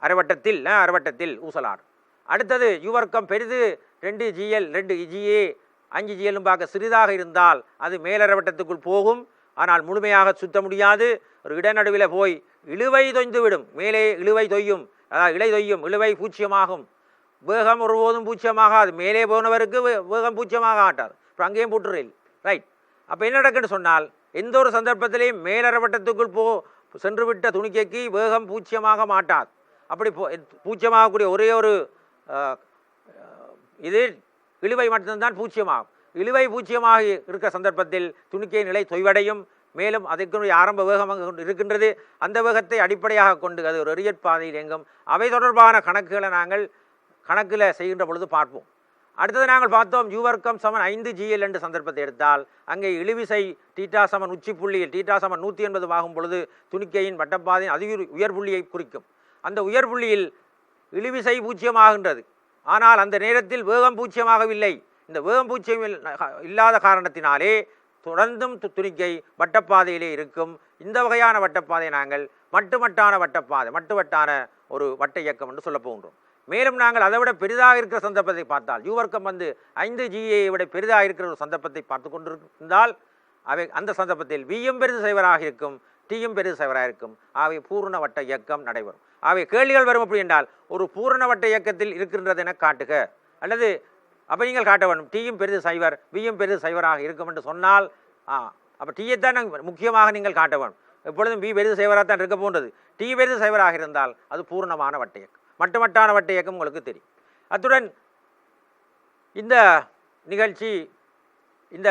அரவட்டத்தில் ஊசலாடும். அடுத்தது யூ வர்க்கம் பெரிது 2GL 2GA 5GL பார்க்க சிறிதாக இருந்தால் அது மேலரவட்டத்துக்குள் போகும். ஆனால் முழுமையாக சுத்த முடியாது. ஒரு இடநடுவில் போய் இழுவை தொய்ந்து விடும். மேலே இழுவை தொய்யும், அதாவது இலை தொய்யும், இழுவை பூச்சியமாகும். வேகம் ஒருபோதும் பூச்சியமாகாது. மேலே போனவருக்கு வேகம் பூச்சியமாக ஆட்டார். இப்போ அங்கேயும் போட்டுறேன். ரைட். அப்போ என்ன நடக்குன்னு சொன்னால், எந்த ஒரு சந்தர்ப்பத்திலையும் மேலரவட்டத்துக்குள் சென்று விட்ட துணிக்கைக்கு வேகம் பூச்சியமாக மாட்டாது. அப்படி பூச்சியமாகக்கூடிய ஒரே ஒரு இது இழுவை மட்டும்தான் பூச்சியமாகும். இழுவை பூச்சியமாக இருக்கிற சந்தர்ப்பத்தில் துணிக்கை நிலை தொய்வடையும். மேலும் அதற்குரிய ஆரம்ப வேகமாக இருக்கின்றது. அந்த வேகத்தை அடிப்படையாக கொண்டு அது ஒரு எரியற் பாதையில் இயங்கும். அவை தொடர்பான கணக்குகளை நாங்கள் கணக்கில் செய்கின்ற பொழுது பார்ப்போம். அடுத்தது நாங்கள் பார்த்தோம் யூ வர்க்கம் சமன் 5GL என்ற சந்தர்ப்பத்தை எடுத்தால் அங்கே இழுவிசை தீட்டா சமன் உச்சி புள்ளியில் தீட்டா சமன் 180 ஆகும் பொழுது துணிக்கையின் வட்டப்பாதையின் உயர் புள்ளியை குறிக்கும். அந்த உயர் புள்ளியில் இழுவிசை பூச்சியமாகின்றது. ஆனால் அந்த நேரத்தில் வேகம் பூச்சியமாகவில்லை. இந்த வேகம் பூச்சியம் இல்லாத காரணத்தினாலே தொடர்ந்தும் துணிக்கை வட்டப்பாதையிலே இருக்கும். இந்த வகையான வட்டப்பாதை நாங்கள் மட்டுவட்டான வட்டப்பாதை, மட்டுவட்டான ஒரு வட்ட இயக்கம் என்று சொல்ல போகின்றோம். மேலும் நாங்கள் அதை விட பெரிதாக இருக்கிற சந்தர்ப்பத்தை பார்த்தால் யூ வர்க்கம் 5GA விட பெரிதாக இருக்கிற ஒரு சந்தர்ப்பத்தை பார்த்து கொண்டிருந்தால் அவை அந்த சந்தர்ப்பத்தில் வியும் பெரிது சைவராக இருக்கும், டியும் பெரிது சைவராக இருக்கும். ஆகவே பூரண வட்ட இயக்கம் நடைபெறும். ஆகவே கேள்விகள் வரும் அப்படி என்றால் ஒரு பூரண வட்ட இயக்கத்தில் இருக்கின்றது என காட்டுக, அல்லது அப்போ நீங்கள் காட்ட வேண்டும் டியும் பெரிது சைவர் வியும் பெரிது சைவராக இருக்கும் என்று சொன்னால் அப்போ டீயைத்தான் முக்கியமாக நீங்கள் காட்ட வேண்டும். எப்பொழுதும் வி பெரிது சைவராக தான் இருக்க போன்றது. டி பெரிது சைவராக இருந்தால் அது பூர்ணமான வட்ட இயக்கம், மட்டுமட்டான வட்ட இயக்கம் உங்களுக்கு தெரியும். அத்துடன் இந்த நிகழ்ச்சி இந்த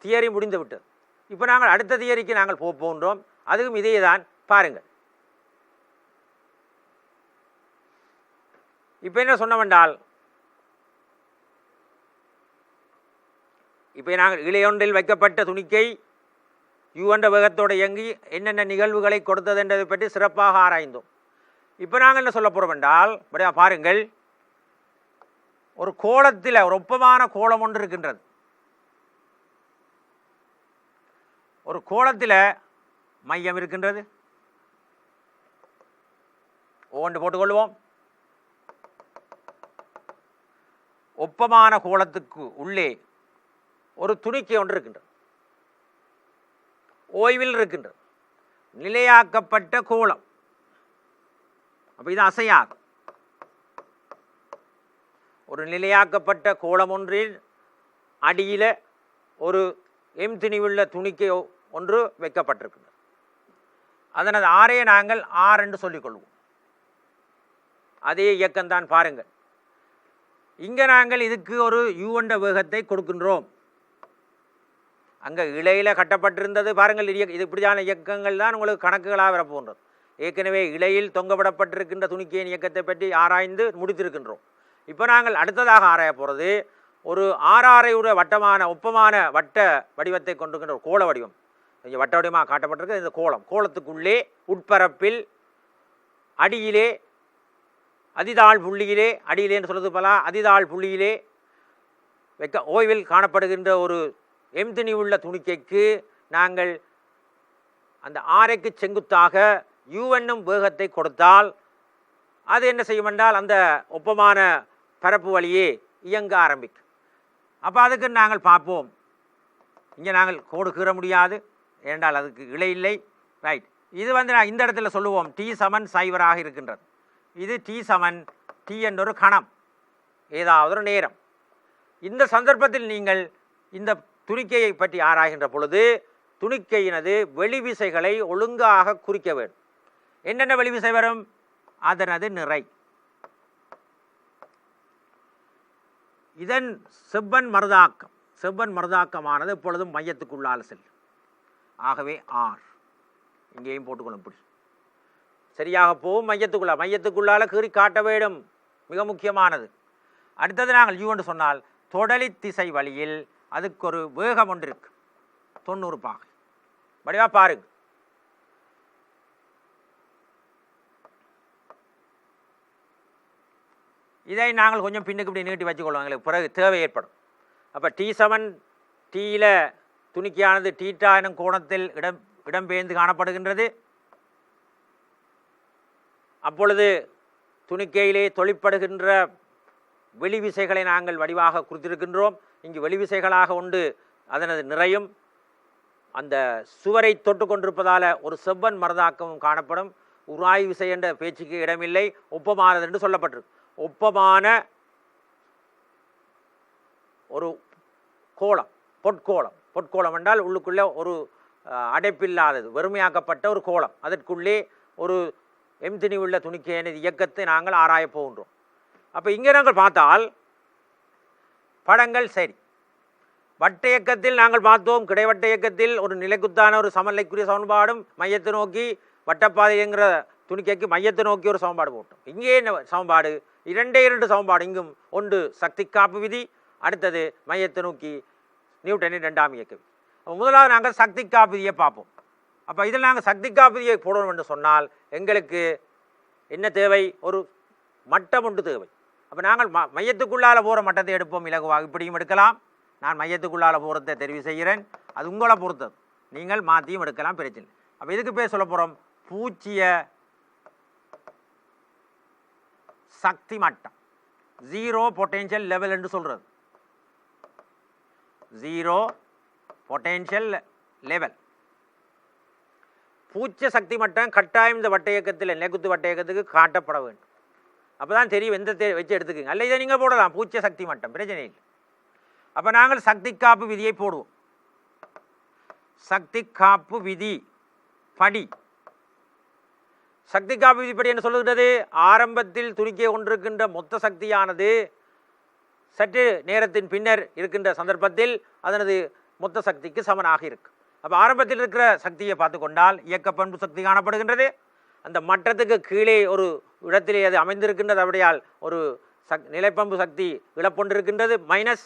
தியரி முடிந்து விட்டது. இப்போ நாங்கள் அடுத்த தியரிக்கு நாங்கள் போகின்றோம். அதுவும் இதே தான் பாருங்கள். இப்போ என்ன சொன்னவென்றால், இப்போ நாங்கள் இளையொன்றில் வைக்கப்பட்ட துணிக்கை யூ என்ற வேகத்தோடு இயங்கி என்னென்ன நிகழ்வுகளை கொடுத்தது என்பதை பற்றி சிறப்பாக ஆராய்ந்தோம். இப்போ நாங்கள் என்ன சொல்ல போகிறோம் என்றால், பாருங்கள், ஒரு கோளத்தில் ஒரு ஒப்பமான கோளம் ஒன்று இருக்கின்றது. ஒரு கோளத்தில் மையம் இருக்கின்றது. ஒவ்வொன்று போட்டுக்கொள்வோம். ஒப்பமான கோளத்துக்கு உள்ளே ஒரு துணிக்கை ஒன்று இருக்கின்றது, ஓய்வில் இருக்கின்றது, நிலையாக்கப்பட்ட கோளம். அப்போ இது அசையாது. ஒரு நிலையாக்கப்பட்ட கோளம் ஒன்றில் அடியில் ஒரு திணிவுள்ள துணிக்கை ஒன்று வைக்கப்பட்டிருக்கின்றது. அதனது ஆரையை நாங்கள் ஆர் என்று சொல்லிக்கொள்வோம். அதே இயக்கம்தான் பாருங்கள். இங்கே நாங்கள் இதுக்கு ஒரு யூ என்ற வேகத்தை கொடுக்கின்றோம். அங்கே இலையில் கட்டப்பட்டிருந்தது பாருங்கள். இது இப்படியான இயக்கங்கள் தான் உங்களுக்கு கணக்குகளாக வரப்போன்றது. ஏற்கனவே இலையில் தொங்கப்படப்பட்டிருக்கின்ற துணிக்கையின் இயக்கத்தை பற்றி ஆராய்ந்து முடித்திருக்கின்றோம். இப்போ நாங்கள் அடுத்ததாக ஆராய போகிறது ஒரு ஆறாரையுடைய வட்டமான ஒப்பமான வட்ட வடிவத்தை கொண்டிருக்கின்ற ஒரு கோள வடிவம். கொஞ்சம் வட்ட வடிவமாக காட்டப்பட்டிருக்கு. இந்த கோளத்துக்குள்ளே உட்பரப்பில் அடியிலே அதிதாழ் புள்ளியிலே, அடியிலேன்னு சொல்வது போல அதிதாழ் புள்ளியிலே ஓய்வில் காணப்படுகின்ற ஒரு திணி உள்ள துணிக்கைக்கு நாங்கள் அந்த ஆரைக்கு செங்குத்தாக யூ என்னும் வேகத்தை கொடுத்தால் அது என்ன செய்யும் என்றால் அந்த ஒப்பமான பரப்பு வழியே இயங்க ஆரம்பிக்கும். அப்போ அதுக்கு நாங்கள் பார்ப்போம். இங்கே நாங்கள் கோடு கீற முடியாது, ஏனென்றால் அதுக்கு இலை இல்லை. ரைட். இது நான் இந்த இடத்துல சொல்லுவோம் டி சமன் சைவராக இருக்கின்றது. இது டி சமன் டி என்றொரு கணம், ஏதாவது ஒரு நேரம். இந்த சந்தர்ப்பத்தில் நீங்கள் இந்த துணிக்கையை பற்றி ஆராய்கின்ற பொழுது துணிக்கையினது வெளிவிசைகளை ஒழுங்காக குறிக்க வேண்டும். என்னென்ன வெளிவிசை வரும்? அதனது நிறை, இதன் செவ்வன் மருதாக்கமானது எப்பொழுதும் மையத்துக்குள்ளால் செல்லும். ஆகவே ஆர் இங்கேயும் போட்டுக்கொள்ளும். இப்படி சரியாக போகும். மையத்துக்குள்ளால கீறி காட்ட வேண்டும், மிக முக்கியமானது. அடுத்தது நாங்கள் யூ என்று சொன்னால் தொடலி திசை வழியில் அதுக்கு ஒரு வேகம் ஒன்று இருக்கு, 90 பாகை. வடிவா பாருங்க. இதை நாங்கள் கொஞ்சம் பின்னுக்கு இப்படி நீட்டி வச்சுக்கொள்வோம், எங்களுக்கு பிறகு தேவை ஏற்படும். அப்போ T7 டீயில் துணிக்கையானது டீட்டா எனும் கோணத்தில் இடம்பெயர்ந்து காணப்படுகின்றது. அப்பொழுது துணிக்கையிலே தொழிற்படுகின்ற வெளிவிசைகளை நாங்கள் வடிவாக குறித்திருக்கின்றோம். இங்கு வெளிவிசைகளாக உண்டு அதனது நிறையும் அந்த சுவரை தொட்டு கொண்டிருப்பதால் ஒரு செவ்வன் மரதாக்கமும் காணப்படும். உராய் விசை என்ற பேச்சுக்கு இடமில்லை, ஒப்பமானது என்று சொல்லப்பட்டிருக்கு. ஒப்பமான ஒரு கோளம், பொற்கோளம் என்றால் உள்ளுக்குள்ளே ஒரு அடைப்பில்லாதது, வெறுமையாக்கப்பட்ட ஒரு கோளம், அதற்குள்ளே ஒரு எம்தினி உள்ள துணிக்கையினது இயக்கத்தை நாங்கள் ஆராயப் போகின்றோம். அப்போ இங்கே நாங்கள் பார்த்தால் படங்கள் சரி. வட்ட இயக்கத்தில் நாங்கள் பார்த்தோம், கிடைவட்ட இயக்கத்தில் ஒரு நிலைக்குத்தான ஒரு சமநிலைக்குரிய சமன்பாடும் மையத்தை நோக்கி வட்டப்பாதைங்கிற துணிக்கைக்கு மையத்தை நோக்கி ஒரு சமன்பாடு போட்டோம். இங்கே என்ன சமன்பாடு? இரண்டு சமன்பாடு. இங்கும் ஒன்று சக்தி காப்பு விதி, அடுத்தது மையத்தை நோக்கி நியூட்டனின் இரண்டாம் இயக்க விதி. முதலாவது நாங்கள் சக்தி காப்பு விதியை பார்ப்போம். அப்போ இதில் நாங்கள் சக்தி காப்பு விதியை போடணும் என்று சொன்னால் எங்களுக்கு என்ன தேவை? ஒரு மட்டம் ஒன்று தேவை. அப்போ நாங்கள் மையத்துக்குள்ளால் போகிற மட்டத்தை எடுப்போம் இலகுவாக. இப்படியும் எடுக்கலாம், நான் மையத்துக்குள்ளால் போகிறத தெரிவு செய்கிறேன், அது உங்களை பொறுத்தது, நீங்கள் மாற்றியும் எடுக்கலாம், பிரச்சனை. அப்போ இதுக்கு பேர் சொல்ல போகிறோம் பூச்சிய சக்தி மட்டம், ஜீரோ பொட்டென்ஷியல் லெவல் என்று சொல்கிறது. ஜீரோ பொட்டென்ஷியல் லெவல் பூச்சிய சக்தி மட்டம் கட்டாயம் இந்த வட்ட இயக்கத்தில் நிலைக்குத்து வட்ட இயக்கத்துக்கு காட்டப்பட வேண்டும். அப்போ தான் தெரியும் எந்த வச்சு எடுத்துக்குங்க. அல்ல இதை நீங்கள் போடலாம், பூச்சிய சக்தி மட்டம், பிரச்சனை இல்லை. அப்போ நாங்கள் சக்தி காப்பு விதியை போடுவோம். சக்தி காப்பு விதி படி. சக்தி காப்பு விதிப்படி என்ன சொல்லுகிறது? ஆரம்பத்தில் துணிக்கை கொண்டிருக்கின்ற மொத்த சக்தியானது சற்று நேரத்தின் பின்னர் இருக்கின்ற சந்தர்ப்பத்தில் அதனது மொத்த சக்திக்கு சமனாக இருக்கு. அப்போ ஆரம்பத்தில் இருக்கிற சக்தியை பார்த்து கொண்டால் இயக்க பண்பு சக்தி காணப்படுகின்றது. அந்த மட்டத்துக்கு கீழே ஒரு இடத்திலே அது அமைந்திருக்கின்றது, அப்படியால் ஒரு நிலைப்பண்பு சக்தி இழப்பொண்டிருக்கின்றது மைனஸ்.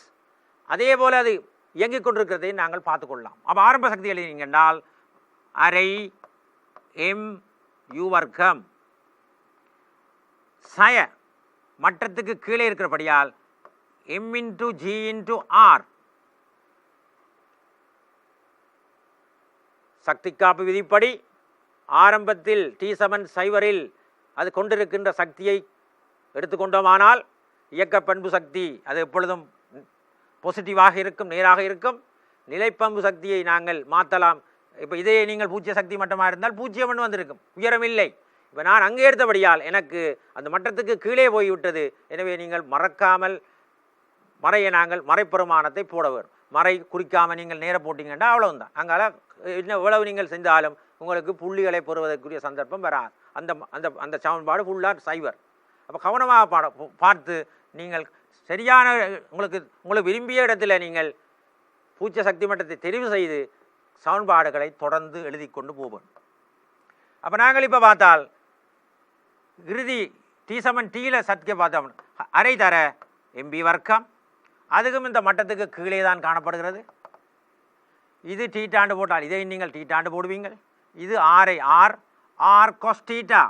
அதே போல் அது இயங்கிக் கொண்டிருக்கிறதை நாங்கள் பார்த்து கொள்ளலாம். அப்போ ஆரம்ப சக்தி எழுதினீங்கன்னால் அரை mu வர்க்கம் சய மட்டத்துக்கு கீழே இருக்கிறபடியால் m × g × r. சக்தி காப்பு விதிப்படி ஆரம்பத்தில் T7 சைவரில் அது கொண்டிருக்கின்ற சக்தியை எடுத்துக்கொண்டோமானால் இயக்க பண்பு சக்தி அது எப்பொழுதும் பாசிட்டிவாக இருக்கும், நேராக இருக்கும். நிலைப்பண்பு சக்தியை நாங்கள் மாற்றலாம். இப்போ இதே நீங்கள் பூஜ்ய சக்தி மட்டமாக இருந்தால் பூஜ்ஜியம் என்று வந்திருக்கும், உயரம் இல்லை. இப்போ நான் அங்கே எடுத்தபடியால் எனக்கு அந்த மட்டத்துக்கு கீழே போய்விட்டது. எனவே நீங்கள் மறக்காமல் மறையை நாங்கள் மறைப்பெருமானத்தை போட வேண்டும். மறை குறிக்காமல் நீங்கள் நேர போட்டிங்கன்னா அவ்வளவுதான். அங்கால இன்னும் எவ்வளவு நீங்கள் செஞ்சாலும் உங்களுக்கு புள்ளிகளை பெறுவதற்குரிய சந்தர்ப்பம் வராது. அந்த அந்த அந்த சமன்பாடு ஃபுல்லாக சைவர். அப்போ கவனமாக பார்த்து நீங்கள் சரியான உங்களுக்கு விரும்பிய இடத்துல நீங்கள் பூச்சிய சக்தி மட்டத்தை தெரிவு செய்து சமன்பாடுகளை தொடர்ந்து எழுதி கொண்டு போவோம். அப்போ நாங்கள் இப்போ பார்த்தால் இறுதி T7 டீயில் சக்தியை பார்த்தோம் அரை தர MB வர்க்கம், அதுக்கும் இந்த மட்டத்துக்கு கீழே தான் காணப்படுகிறது. இது டீட்டாண்டு போட்டால் இதை நீங்கள் டீட்டாண்டு போடுவீங்கள். இது ஆரை ஆர் cos θ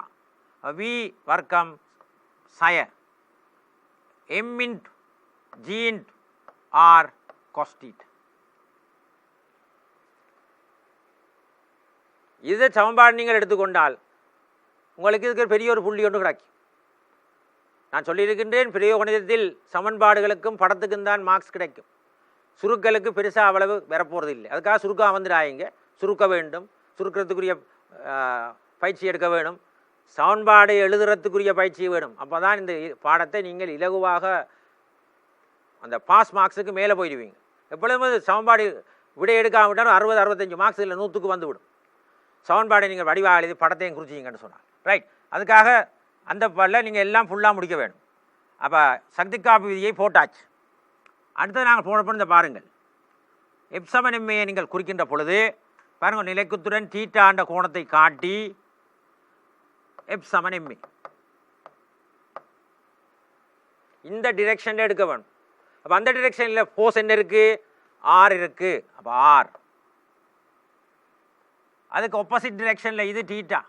V வர்க்கம் சய M × G × R cos θ. இது சமன்பாடு நீங்கள் எடுத்துக்கொண்டால் உங்களுக்கு இதுக்கு பெரிய ஒரு புள்ளி ஒன்று கிடைக்கும். நான் சொல்லியிருக்கின்றேன், பிரயோக கணிதத்தில் சமன்பாடுகளுக்கும் படத்துக்கும் தான் மார்க்ஸ் கிடைக்கும். சுருக்களுக்கு பெருசாக அவ்வளவு வரப்போகிறது இல்லை. அதுக்காக சுருக்கம் வந்துடாங்க, சுருக்க வேண்டும், சுருக்கிறதுக்குரிய பயிற்சி எடுக்க வேணும், சமன்பாடு எழுதுறதுக்குரிய பயிற்சி வேணும். அப்போ தான் இந்த பாடத்தை நீங்கள் இலகுவாக அந்த பாஸ் மார்க்ஸுக்கு மேலே போயிடுவீங்க. எப்பொழுதும் சமன்பாடு விடை எடுக்காவிட்டாலும் 60-65 மார்க்ஸ் இல்லை 100க்கு வந்துவிடும். சமன்பாடை நீங்கள் வடிவாக எழுதி படத்தையும் குறிச்சிங்கன்னு சொன்னார். ரைட், அதுக்காக அந்த பாடில் நீங்கள் எல்லாம் ஃபுல்லாக முடிக்க வேணும். அப்போ சக்தி காப்பு விதியை போட்டாச்சு. அடுத்தது நாங்கள் போன பாருங்கள், எப்சமன் எம்ஏயை நீங்கள் குறிக்கின்ற பொழுது பாருங்கள், நிலைக்குத்துடன் தீட்டாண்ட கோணத்தை காட்டி எப்சமன் எம்ஏ இந்த டிரெக்ஷனில் எடுக்க வேணும். அப்போ அந்த டிரெக்ஷனில் ஃபோர்ஸ் என்ன இருக்குது? ஆர் இருக்குது. அப்போ ஆர் அதுக்கு ஆப்போசிட் டிரெக்ஷனில் இது தீட்டா,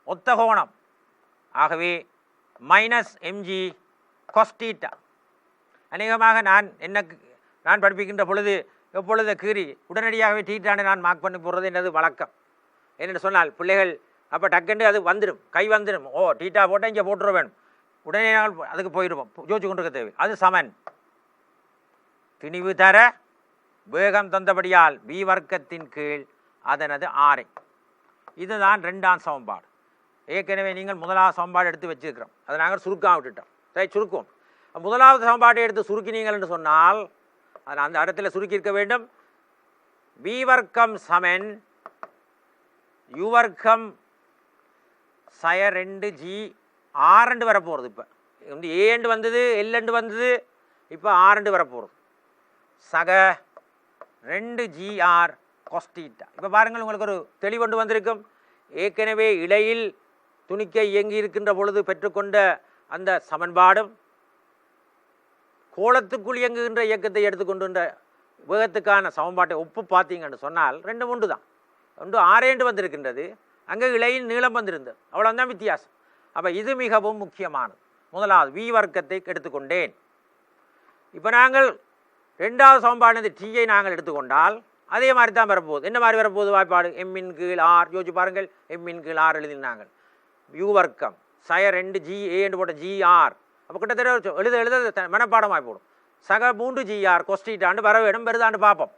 ஒத்த கோணம். ஆகவே மைனஸ் எம்ஜி கொஸ்டீட்டா. அநேகமாக நான் படிப்பிக்கின்ற பொழுது எப்பொழுது கீறி உடனடியாகவே டீட்டான்னு நான் மார்க் பண்ணி போடுறது என்னது வழக்கம். என்னென்னு சொன்னால் பிள்ளைகள் அப்போ டக்குண்டு அது வந்துடும், கை வந்துடும். ஓ டீட்டா போட்டால் இங்கே போட்டுற வேணும், உடனே நாங்கள் அதுக்கு போயிடுவோம், யோசிச்சு கொண்டு இருக்க தேவை. அது சமன் திணிவு தர வேகம் தந்தபடியால் பி வர்க்கத்தின் கீழ் அதனது ஆரை. இதுதான் 2ஆம் சமன்பாடு. ஏற்கனவே நீங்கள் 1வது சமன்பாடு எடுத்து வச்சுருக்கிறோம், அதை நாங்கள் சுருக்காக விட்டுட்டோம். சரி, சுருக்கும். 1வது சமன்பாட்டை எடுத்து சுருக்கினீங்கள் என்று சொன்னால் அதை அந்த இடத்துல சுருக்கியிருக்க வேண்டும். பி வர்க்கம் சமன் யு வர்க்கம் சய 2g R2 வரப்போகிறது. இப்போ வந்து ஏண்டு வந்தது, எல்ண்டு வந்தது, இப்போ R2 வரப்போகிறது. சக 2gr கொஸ்டீட்டா. இப்போ பாருங்கள், உங்களுக்கு ஒரு தெளிவொண்டு வந்திருக்கும். ஏற்கனவே இடையில் துணிக்கை இயங்கி இருக்கின்ற பொழுது பெற்றுக்கொண்ட அந்த சமன்பாடும் கோளத்துக்குள் இயங்குகின்ற இயக்கத்தை எடுத்துக்கொண்டுன்ற வேகத்துக்கான சமன்பாட்டை ஒப்பு பார்த்தீங்கன்னு சொன்னால் 2 உண்டு தான். ஒன்று ஆரேண்டு வந்திருக்கின்றது, அங்கே இலையின் நீளம் வந்திருந்தது, அவ்வளோதான் வித்தியாசம். அப்போ இது மிகவும் முக்கியமானது. 1வது வி வர்க்கத்தை எடுத்துக்கொண்டேன். இப்போ நாங்கள் 2வது சமன்பாடு டீயை நாங்கள் எடுத்துக்கொண்டால் அதே மாதிரி தான் வரப்போகுது. என்ன மாதிரி வரப்போகுது வாய்ப்பாடு? எம்மின் கீழ் ஆர். யோசிச்சு பாருங்கள், எம்மின் கீழ் ஆர் எழுதினாங்கள். யூ வர்க்கம் சய 2g என்று போட்ட gr. அப்போ கிட்டத்தட்ட எழுத மனப்பாடமாகி போடும். சக 3gr கொஸ்டீட்டாண்டு வர வேணும், வருதாண்டு பார்ப்போம்.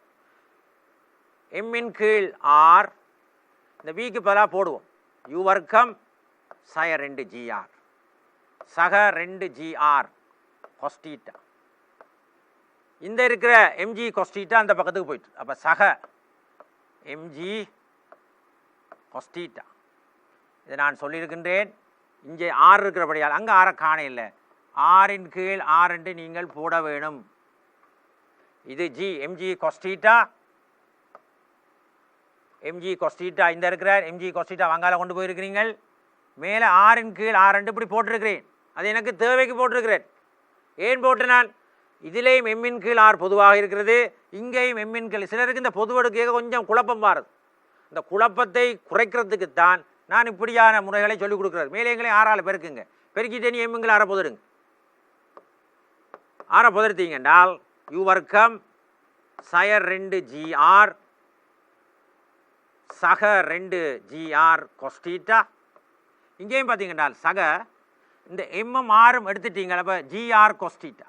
எம்மின் கீழ் ஆர், இந்த விக்கு பதிலாக போடுவோம் யூ வர்க்கம் சய 2gr சக 2gr கொஸ்டீட்டா. இந்த இருக்கிற எம்ஜி கொஸ்டீட்டா அந்த பக்கத்துக்கு போயிட்டு, அப்போ சக எம்ஜி கொஸ்டீட்டா. இதை நான் சொல்லியிருக்கின்றேன். இங்கே ஆறு இருக்கிறபடியால் அங்கே ஆரை காண இல்லை, ஆரின் கீழ் ஆரெண்டு நீங்கள் போட வேணும். இது ஜி எம்ஜி கொஸ்டீட்டா, எம்ஜி கொஸ்டீட்டா இந்த இருக்கிற எம்ஜி கொஸ்டீட்டா வங்காள கொண்டு போயிருக்கிறீங்கள். மேலே ஆரின் கீழ் ஆரெண்டு இப்படி போட்டிருக்கிறேன், அது எனக்கு தேவைக்கு போட்டிருக்கிறேன். ஏன் போட்டு நான் இதிலேயும் எம்மின் கீழ் ஆர் பொதுவாக இருக்கிறது, இங்கேயும் எம்மின் கீழ். சிலருக்கு இந்த பொதுவெடுக்க கொஞ்சம் குழப்பம் மாறுது. இந்த குழப்பத்தை குறைக்கிறதுக்குத்தான் நான் இப்படியான முறைகளை சொல்லிக் கொடுக்குறாரு. மேலே எங்களையும் ஆறால் பெருக்குங்க, பெருக்கிட்டே நீ எம்மின்கள் ஆற புதருங்க. ஆற புதர்த்தீங்க என்றால் யூ வர்க்கம் சயர் 2gr சக 2gr கொஸ்டீட்டா. இங்கேயும் பார்த்தீங்கன்னா சக இந்த எம்எம் ஆறும் எடுத்துட்டீங்க, அப்போ ஜிஆர் கொஸ்டீட்டா.